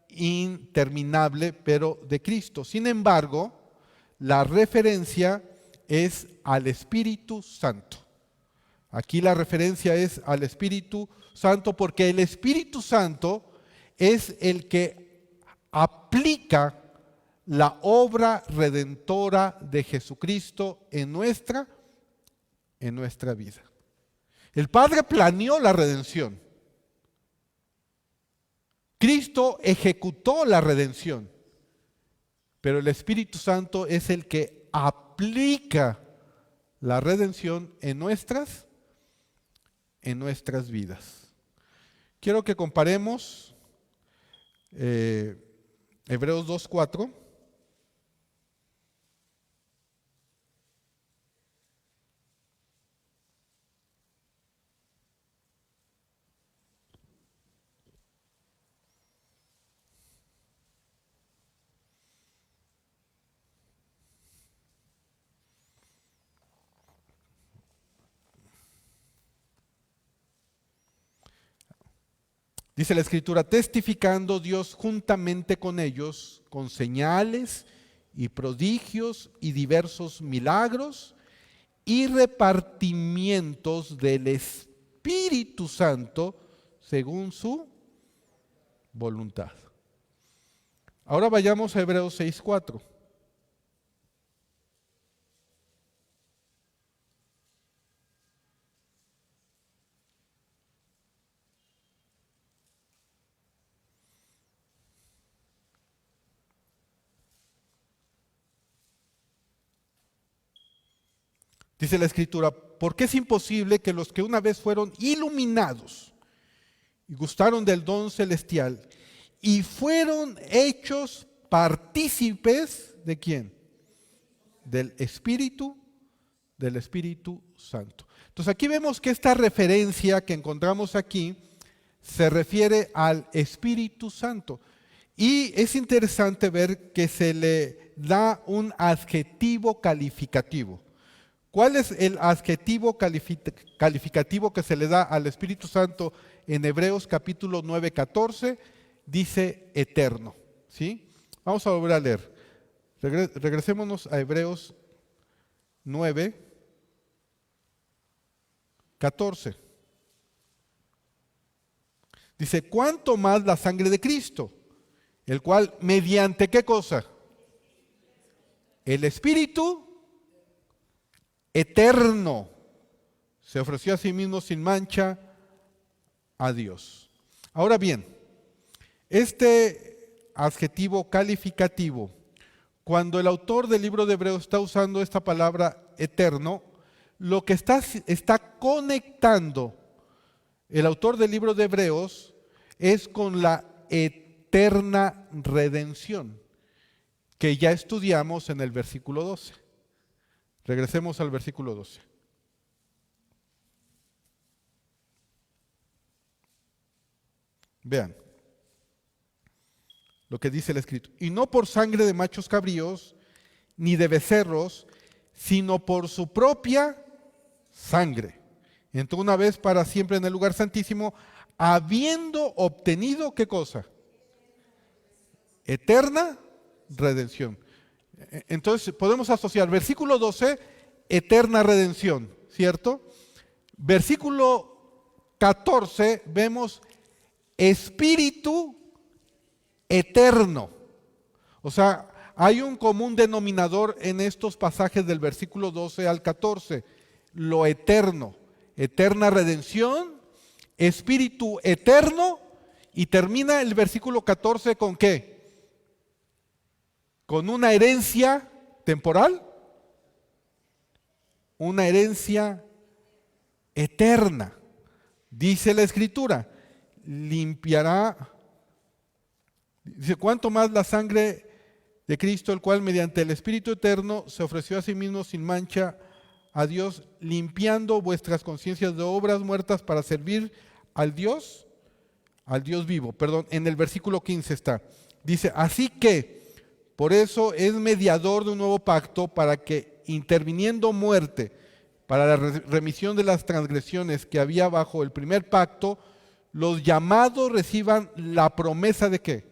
Speaker 1: interminable, pero de Cristo. Sin embargo, la referencia es al Espíritu Santo. Aquí la referencia es al Espíritu Santo porque el Espíritu Santo es el que aplica la obra redentora de Jesucristo en nuestra vida. El Padre planeó la redención. Cristo ejecutó la redención. Pero el Espíritu Santo es el que aplica la redención en nuestras vidas. Quiero que comparemos Hebreos 2:4. Dice la Escritura, testificando Dios juntamente con ellos, con señales y prodigios y diversos milagros y repartimientos del Espíritu Santo según su voluntad. Ahora vayamos a Hebreos 6:4. Dice la Escritura, porque es imposible que los que una vez fueron iluminados y gustaron del don celestial y fueron hechos partícipes ¿de quién? Del Espíritu Santo. Entonces aquí vemos que esta referencia que encontramos aquí se refiere al Espíritu Santo. Y es interesante ver que se le da un adjetivo calificativo. ¿Cuál es el adjetivo calificativo que se le da al Espíritu Santo en Hebreos capítulo 9, 14? Dice eterno. ¿Sí? Vamos a volver a leer. Regresémonos a Hebreos 9, 14. Dice, ¿cuánto más la sangre de Cristo? El cual, ¿mediante qué cosa? El Espíritu eterno se ofreció a sí mismo sin mancha a Dios. Ahora bien, este adjetivo calificativo, cuando el autor del libro de Hebreos está usando esta palabra eterno, lo que está conectando el autor del libro de Hebreos es con la eterna redención, que ya estudiamos en el versículo 12. Regresemos al versículo 12. Vean lo que dice el escrito. Y no por sangre de machos cabríos, ni de becerros, sino por su propia sangre. Entró una vez para siempre en el lugar santísimo, habiendo obtenido, ¿qué cosa? Eterna redención. Entonces podemos asociar versículo 12, eterna redención, ¿cierto? Versículo 14 vemos espíritu eterno. O sea, hay un común denominador en estos pasajes del versículo 12 al 14, lo eterno, eterna redención, espíritu eterno, y termina el versículo 14 ¿con qué? Con una herencia temporal, una herencia eterna. Dice la Escritura, limpiará, dice, ¿cuánto más la sangre de Cristo, el cual mediante el Espíritu eterno se ofreció a sí mismo sin mancha a Dios, limpiando vuestras conciencias de obras muertas para servir al Dios vivo? Perdón, en el versículo 15 está. Dice, así que por eso es mediador de un nuevo pacto, para que interviniendo muerte para la remisión de las transgresiones que había bajo el primer pacto, los llamados reciban la promesa ¿de qué?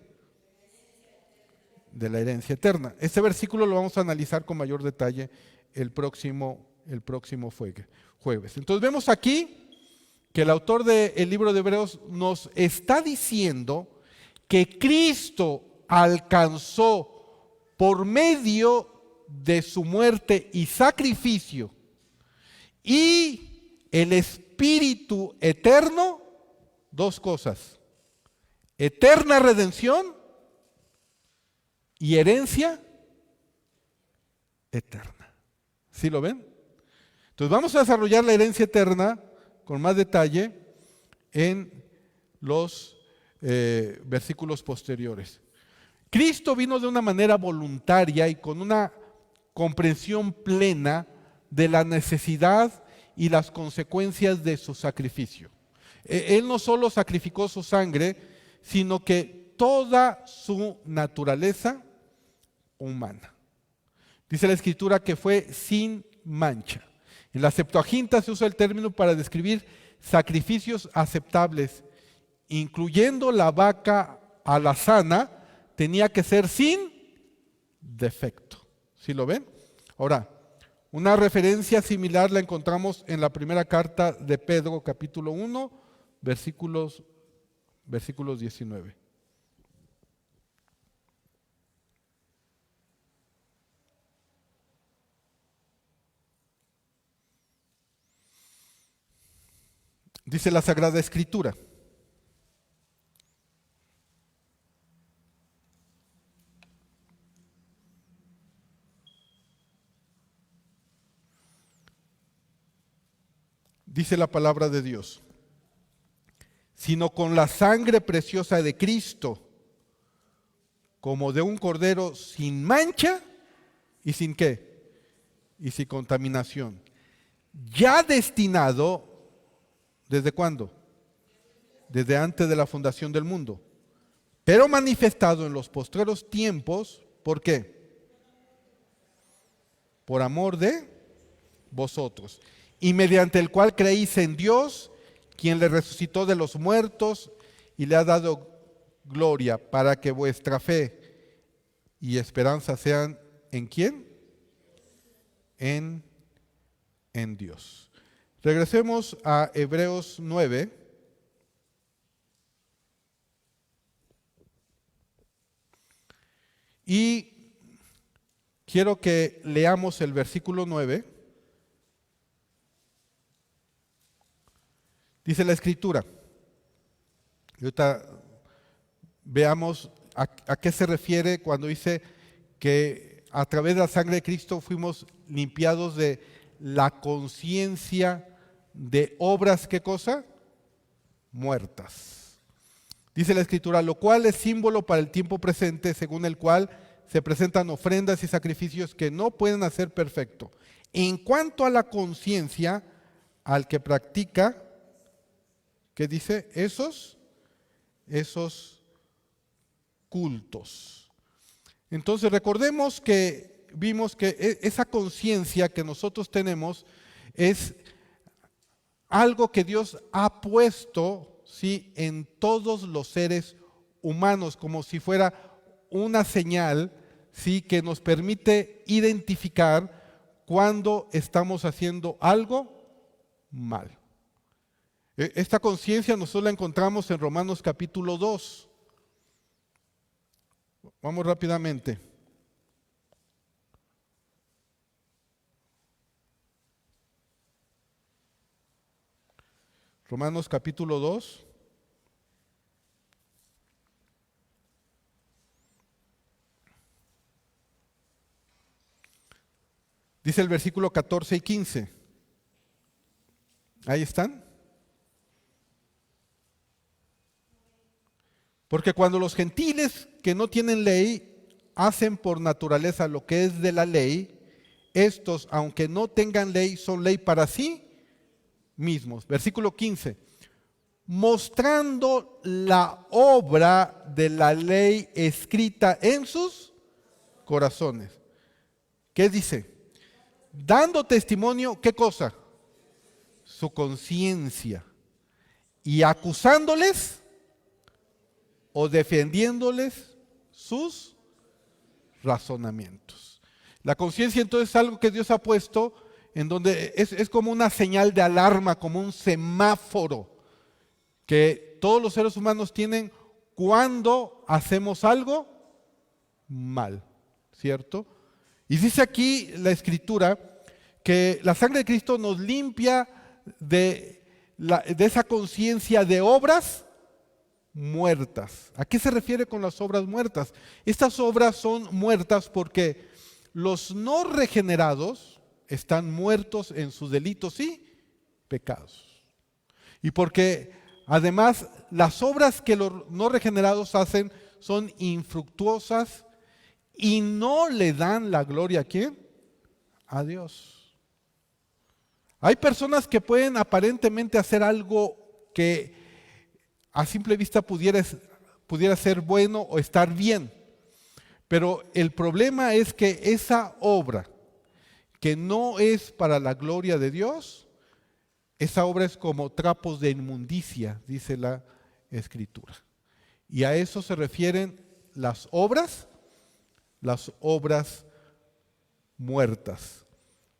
Speaker 1: De la herencia eterna. Este versículo lo vamos a analizar con mayor detalle el próximo jueves. Entonces vemos aquí que el autor del libro de Hebreos nos está diciendo que Cristo alcanzó por medio de su muerte y sacrificio y el Espíritu eterno, dos cosas: eterna redención y herencia eterna. ¿Sí lo ven? Entonces vamos a desarrollar la herencia eterna con más detalle en los versículos posteriores. Cristo vino de una manera voluntaria y con una comprensión plena de la necesidad y las consecuencias de su sacrificio. Él no solo sacrificó su sangre, sino que toda su naturaleza humana. Dice la Escritura que fue sin mancha. En la Septuaginta se usa el término para describir sacrificios aceptables, incluyendo la vaca alazana, tenía que ser sin defecto. ¿Sí lo ven? Ahora, una referencia similar la encontramos en la primera carta de Pedro, capítulo 1, versículos 19. Dice la Sagrada Escritura: dice la palabra de Dios, sino con la sangre preciosa de Cristo, como de un cordero sin mancha y sin ¿qué? Y sin contaminación. Ya destinado, ¿desde cuándo? Desde antes de la fundación del mundo, pero manifestado en los postreros tiempos. ¿Por qué? Por amor de vosotros, y mediante el cual creéis en Dios, quien le resucitó de los muertos y le ha dado gloria, para que vuestra fe y esperanza sean ¿en quién? En Dios. Regresemos a Hebreos 9. Y quiero que leamos el versículo 9. Dice la Escritura. Y ahorita veamos a qué se refiere cuando dice que a través de la sangre de Cristo fuimos limpiados de la conciencia de obras, ¿qué cosa? Muertas. Dice la Escritura, lo cual es símbolo para el tiempo presente, según el cual se presentan ofrendas y sacrificios que no pueden hacer perfecto. En cuanto a la conciencia, al que practica, ¿qué dice? Esos cultos. Entonces recordemos que vimos que esa conciencia que nosotros tenemos es algo que Dios ha puesto, ¿sí?, en todos los seres humanos, como si fuera una señal, ¿sí?, que nos permite identificar cuando estamos haciendo algo mal. Esta conciencia nosotros la encontramos en Romanos capítulo 2. Vamos rápidamente. Romanos capítulo 2. Dice el versículo 14 y 15. Ahí están. Porque cuando los gentiles que no tienen ley hacen por naturaleza lo que es de la ley, estos, aunque no tengan ley, son ley para sí mismos. Versículo 15. Mostrando la obra de la ley escrita en sus corazones. ¿Qué dice? Dando testimonio, ¿qué cosa? Su conciencia. Y acusándoles o defendiéndoles sus razonamientos. La conciencia entonces es algo que Dios ha puesto en donde es como una señal de alarma, como un semáforo que todos los seres humanos tienen cuando hacemos algo mal, ¿cierto? Y dice aquí la Escritura que la sangre de Cristo nos limpia de esa conciencia de obras muertas. ¿A qué se refiere con las obras muertas? Estas obras son muertas porque los no regenerados están muertos en sus delitos y pecados. Y porque además las obras que los no regenerados hacen son infructuosas y no le dan la gloria ¿a quién? A Dios. Hay personas que pueden aparentemente hacer algo que a simple vista pudiera ser bueno o estar bien. Pero el problema es que esa obra que no es para la gloria de Dios, esa obra es como trapos de inmundicia, dice la Escritura. Y a eso se refieren las obras muertas.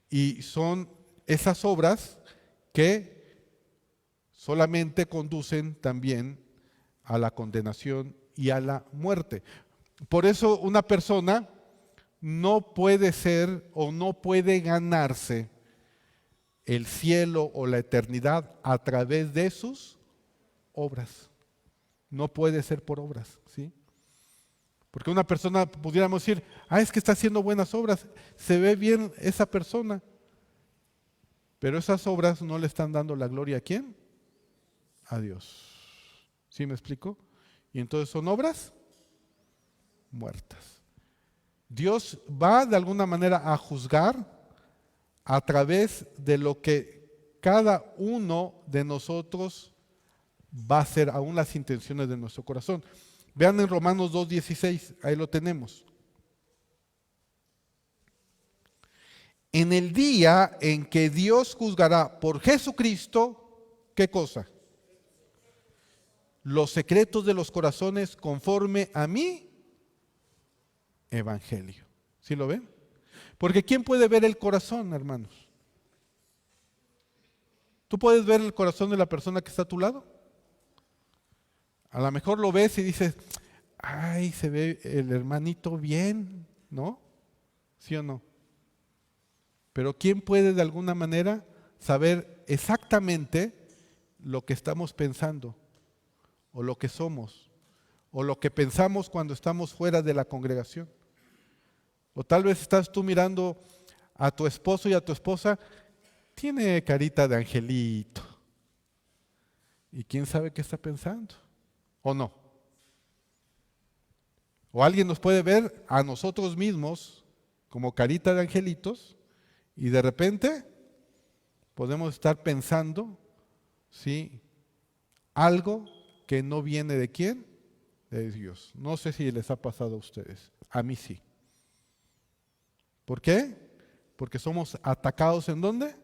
Speaker 1: Y son esas obras que solamente conducen también a la condenación y a la muerte. Por eso una persona no puede ser o no puede ganarse el cielo o la eternidad a través de sus obras. No puede ser por obras, ¿sí? Porque una persona, pudiéramos decir, es que está haciendo buenas obras, se ve bien esa persona. Pero esas obras no le están dando la gloria ¿a quién? A Dios. ¿Sí me explico? Y entonces son obras muertas. Dios va de alguna manera a juzgar a través de lo que cada uno de nosotros va a hacer, aún las intenciones de nuestro corazón. Vean en Romanos 2:16, ahí lo tenemos. En el día en que Dios juzgará por Jesucristo, ¿qué cosa? Los secretos de los corazones conforme a mi evangelio. ¿Sí lo ven? Porque ¿quién puede ver el corazón, hermanos? ¿Tú puedes ver el corazón de la persona que está a tu lado? A lo mejor lo ves y dices, ay, se ve el hermanito bien, ¿no? ¿Sí o no? Pero ¿quién puede de alguna manera saber exactamente lo que estamos pensando, o lo que somos, o lo que pensamos cuando estamos fuera de la congregación? O tal vez estás tú mirando a tu esposo y a tu esposa, tiene carita de angelito. ¿Y quién sabe qué está pensando? ¿O no? O alguien nos puede ver a nosotros mismos como carita de angelitos y de repente podemos estar pensando, ¿sí?, algo que no viene ¿de quién? De Dios. No sé si les ha pasado a ustedes. A mí sí. ¿Por qué? Porque somos atacados ¿en dónde?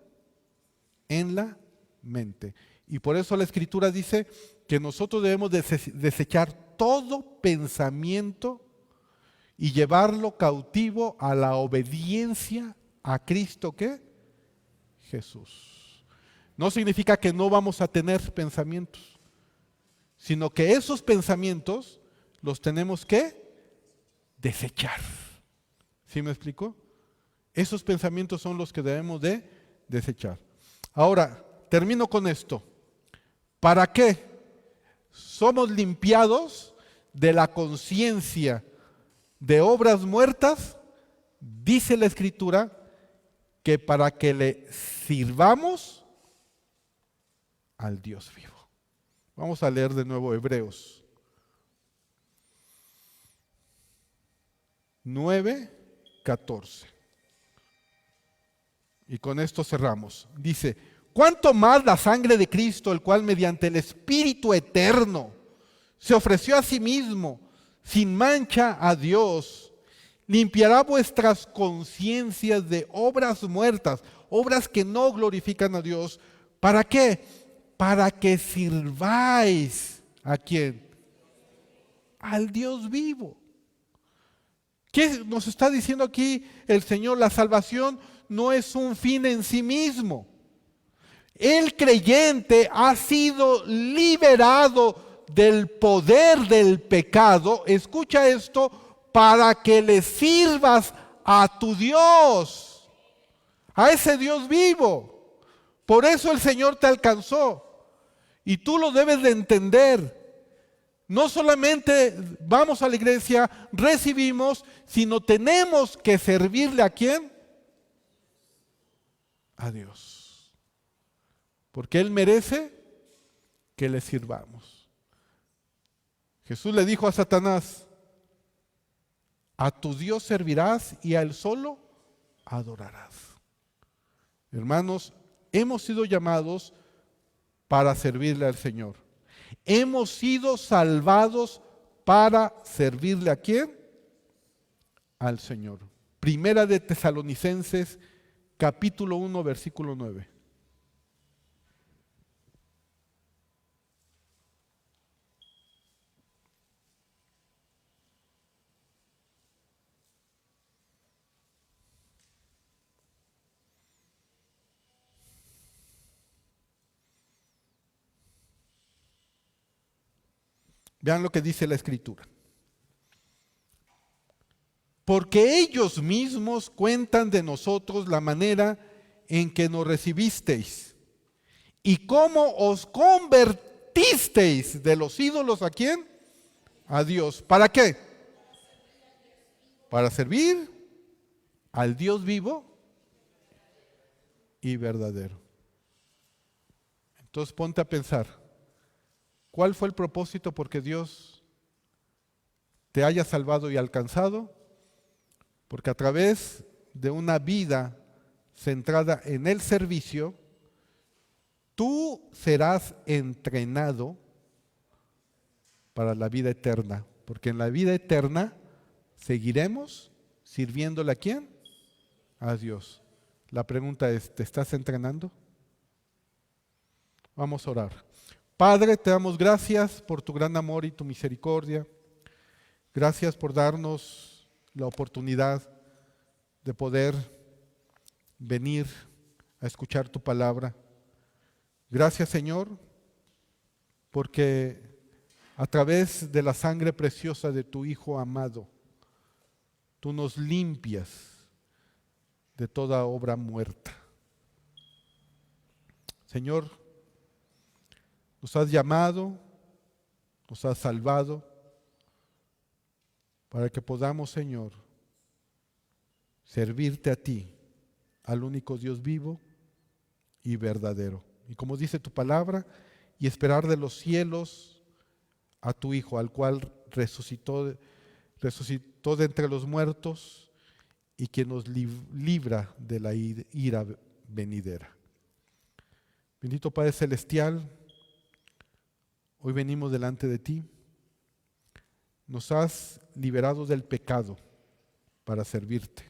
Speaker 1: En la mente. Y por eso la Escritura dice que nosotros debemos desechar todo pensamiento y llevarlo cautivo a la obediencia a Cristo, ¿qué? Jesús. No significa que no vamos a tener pensamientos, sino que esos pensamientos los tenemos que desechar. ¿Sí me explico? Esos pensamientos son los que debemos de desechar. Ahora, termino con esto. ¿Para qué? Somos limpiados de la conciencia de obras muertas, dice la Escritura, que para que le sirvamos al Dios vivo. Vamos a leer de nuevo Hebreos 9:14. Y con esto cerramos. Dice, ¿cuánto más la sangre de Cristo, el cual mediante el Espíritu eterno se ofreció a sí mismo, sin mancha a Dios, limpiará vuestras conciencias de obras muertas, obras que no glorifican a Dios? ¿Para qué? Para que sirváis ¿a quién? Al Dios vivo. ¿Qué nos está diciendo aquí el Señor? La salvación no es un fin en sí mismo. El creyente ha sido liberado del poder del pecado. Escucha esto, para que le sirvas a tu Dios, a ese Dios vivo. Por eso el Señor te alcanzó. Y tú lo debes de entender. No solamente vamos a la iglesia, recibimos, sino tenemos que servirle ¿a quién? A Dios. Porque Él merece que le sirvamos. Jesús le dijo a Satanás, a tu Dios servirás y a Él solo adorarás. Hermanos, hemos sido llamados para servirle al Señor. Hemos sido salvados para servirle ¿a quién? Al Señor. Primera de Tesalonicenses, capítulo 1, versículo 9. Vean lo que dice la Escritura. Porque ellos mismos cuentan de nosotros la manera en que nos recibisteis y cómo os convertisteis de los ídolos ¿a quién? A Dios. ¿Para qué? Para servir al Dios vivo y verdadero. Entonces ponte a pensar, ¿cuál fue el propósito por que Dios te haya salvado y alcanzado? Porque a través de una vida centrada en el servicio, tú serás entrenado para la vida eterna. Porque en la vida eterna seguiremos sirviéndole ¿a quién? A Dios. La pregunta es, ¿te estás entrenando? Vamos a orar. Padre, te damos gracias por tu gran amor y tu misericordia. Gracias por darnos la oportunidad de poder venir a escuchar tu palabra. Gracias, Señor, porque a través de la sangre preciosa de tu Hijo amado, tú nos limpias de toda obra muerta. Señor, nos has llamado, nos has salvado, para que podamos, Señor, servirte a ti, al único Dios vivo y verdadero. Y como dice tu palabra, y esperar de los cielos a tu Hijo, al cual resucitó de entre los muertos y que nos libra de la ira venidera. Bendito Padre Celestial, hoy venimos delante de ti. Nos has liberado del pecado para servirte.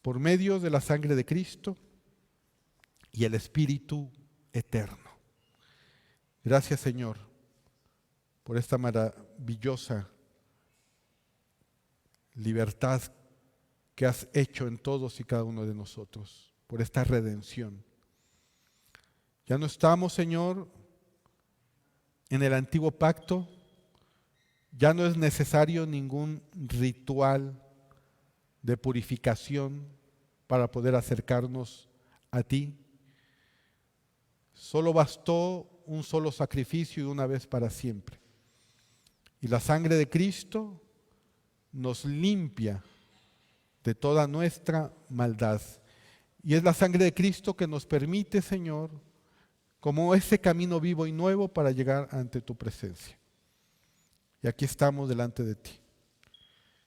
Speaker 1: Por medio de la sangre de Cristo y el Espíritu eterno. Gracias, Señor, por esta maravillosa libertad que has hecho en todos y cada uno de nosotros, por esta redención. Ya no estamos, Señor, en el antiguo pacto. Ya no es necesario ningún ritual de purificación para poder acercarnos a ti. Solo bastó un solo sacrificio y una vez para siempre. Y la sangre de Cristo nos limpia de toda nuestra maldad. Y es la sangre de Cristo que nos permite, Señor, como ese camino vivo y nuevo para llegar ante tu presencia. Y aquí estamos delante de ti.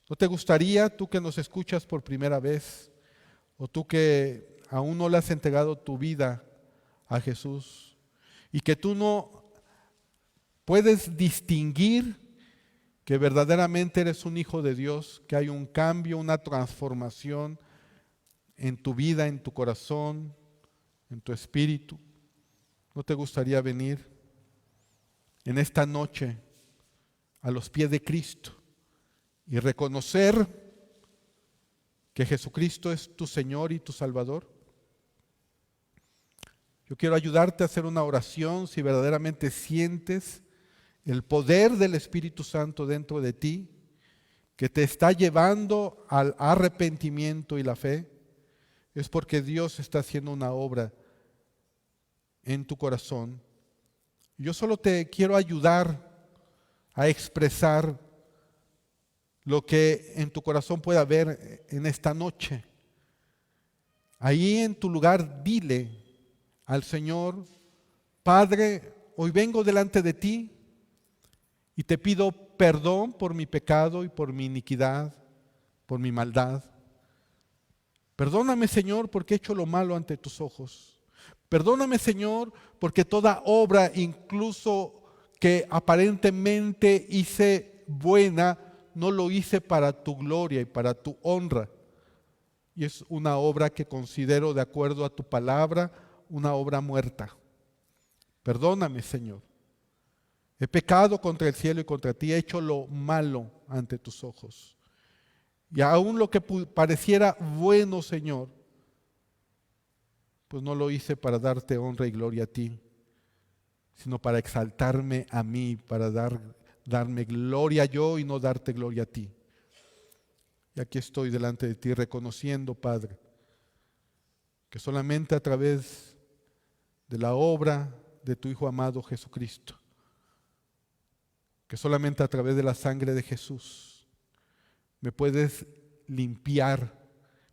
Speaker 1: ¿No te gustaría, tú que nos escuchas por primera vez, o tú que aún no le has entregado tu vida a Jesús, y que tú no puedes distinguir que verdaderamente eres un hijo de Dios, que hay un cambio, una transformación en tu vida, en tu corazón, en tu espíritu? ¿No te gustaría venir en esta noche a los pies de Cristo y reconocer que Jesucristo es tu Señor y tu Salvador? Yo quiero ayudarte a hacer una oración si verdaderamente sientes el poder del Espíritu Santo dentro de ti, que te está llevando al arrepentimiento y la fe. Es porque Dios está haciendo una obra en tu corazón. Yo solo te quiero ayudar a expresar lo que en tu corazón pueda haber en esta noche. Ahí en tu lugar dile al Señor: Padre, hoy vengo delante de ti y te pido perdón por mi pecado y por mi iniquidad, por mi maldad. Perdóname, Señor, porque he hecho lo malo ante tus ojos. Perdóname, Señor, porque toda obra, incluso que aparentemente hice buena, no lo hice para tu gloria y para tu honra. Y es una obra que considero, de acuerdo a tu palabra, una obra muerta. Perdóname, Señor. He pecado contra el cielo y contra ti, he hecho lo malo ante tus ojos. Y aún lo que pareciera bueno, Señor, pues no lo hice para darte honra y gloria a ti, sino para exaltarme a mí, para darme gloria yo y no darte gloria a ti. Y aquí estoy delante de ti reconociendo, Padre, que solamente a través de la obra de tu Hijo amado Jesucristo, que solamente a través de la sangre de Jesús me puedes limpiar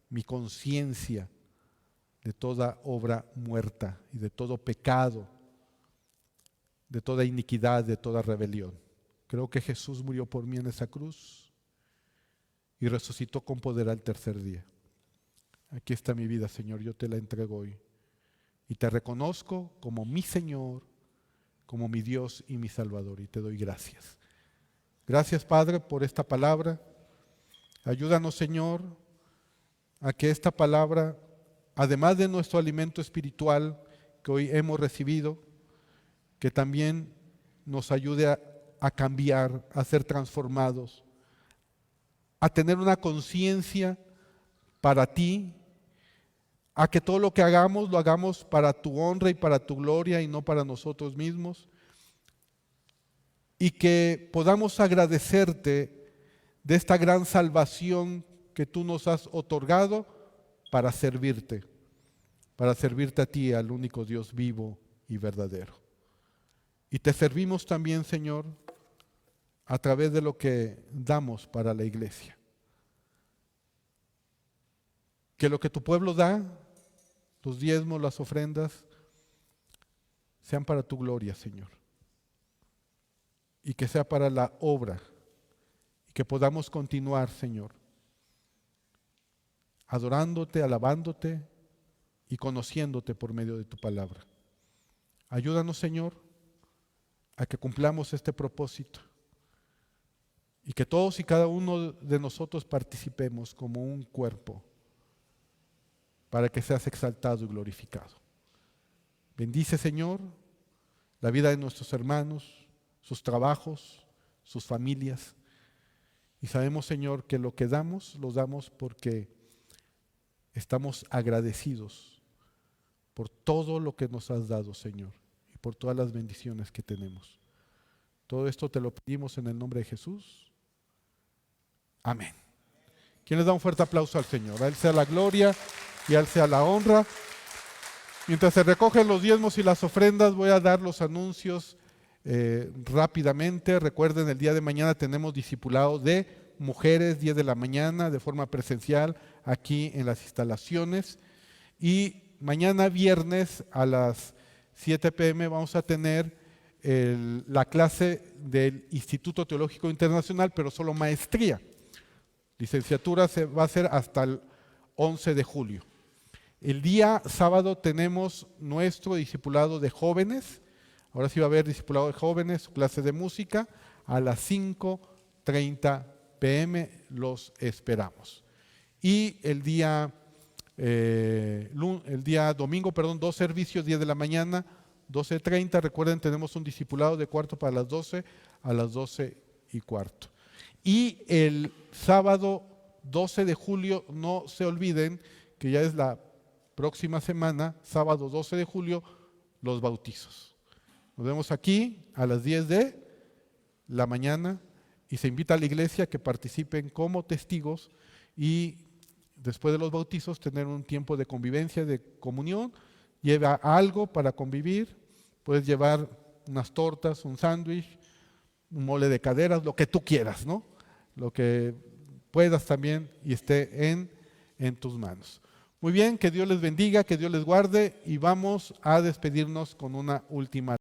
Speaker 1: mi conciencia de toda obra muerta y de todo pecado, de toda iniquidad, de toda rebelión. Creo que Jesús murió por mí en esa cruz y resucitó con poder al tercer día. Aquí está mi vida, Señor, yo te la entrego hoy. Y te reconozco como mi Señor, como mi Dios y mi Salvador, y te doy gracias. Gracias, Padre, por esta palabra. Ayúdanos, Señor, a que esta palabra, además de nuestro alimento espiritual que hoy hemos recibido, que también nos ayude a cambiar, a ser transformados, a tener una conciencia para ti, a que todo lo que hagamos lo hagamos para tu honra y para tu gloria y no para nosotros mismos, y que podamos agradecerte de esta gran salvación que tú nos has otorgado para servirte a ti, al único Dios vivo y verdadero. Y te servimos también, Señor, a través de lo que damos para la iglesia. Que lo que tu pueblo da, los diezmos, las ofrendas, sean para tu gloria, Señor. Y que sea para la obra. Y que podamos continuar, Señor, adorándote, alabándote y conociéndote por medio de tu palabra. Ayúdanos, Señor, a que cumplamos este propósito y que todos y cada uno de nosotros participemos como un cuerpo para que seas exaltado y glorificado. Bendice, Señor, la vida de nuestros hermanos, sus trabajos, sus familias. Y sabemos, Señor, que lo que damos, lo damos porque estamos agradecidos por todo lo que nos has dado, Señor, y por todas las bendiciones que tenemos. Todo esto te lo pedimos en el nombre de Jesús. Amén. ¿Quién les da un fuerte aplauso al Señor? A Él sea la gloria y a Él sea la honra. Mientras se recogen los diezmos y las ofrendas, voy a dar los anuncios rápidamente. Recuerden, el día de mañana tenemos discipulado de mujeres, 10 de la mañana, de forma presencial, aquí en las instalaciones. Y mañana viernes a las 7 p.m. vamos a tener la clase del Instituto Teológico Internacional, pero solo maestría. Licenciatura se va a hacer hasta el 11 de julio. El día sábado tenemos nuestro discipulado de jóvenes. Ahora sí va a haber discipulado de jóvenes, clase de música, a las 5:30 p.m. los esperamos. Y el día domingo, dos servicios, 10 de la mañana, 12:30. Recuerden, tenemos un discipulado de cuarto para las 12 a las 12:15. Y el sábado 12 de julio, no se olviden que ya es la próxima semana, sábado 12 de julio, los bautizos. Nos vemos aquí a las 10 de la mañana y se invita a la iglesia que participen como testigos y después de los bautizos tener un tiempo de convivencia, de comunión. Lleva algo para convivir, puedes llevar unas tortas, un sándwich, un mole de caderas, lo que tú quieras, ¿no? Lo que puedas también y esté en tus manos. Muy bien, que Dios les bendiga, que Dios les guarde y vamos a despedirnos con una última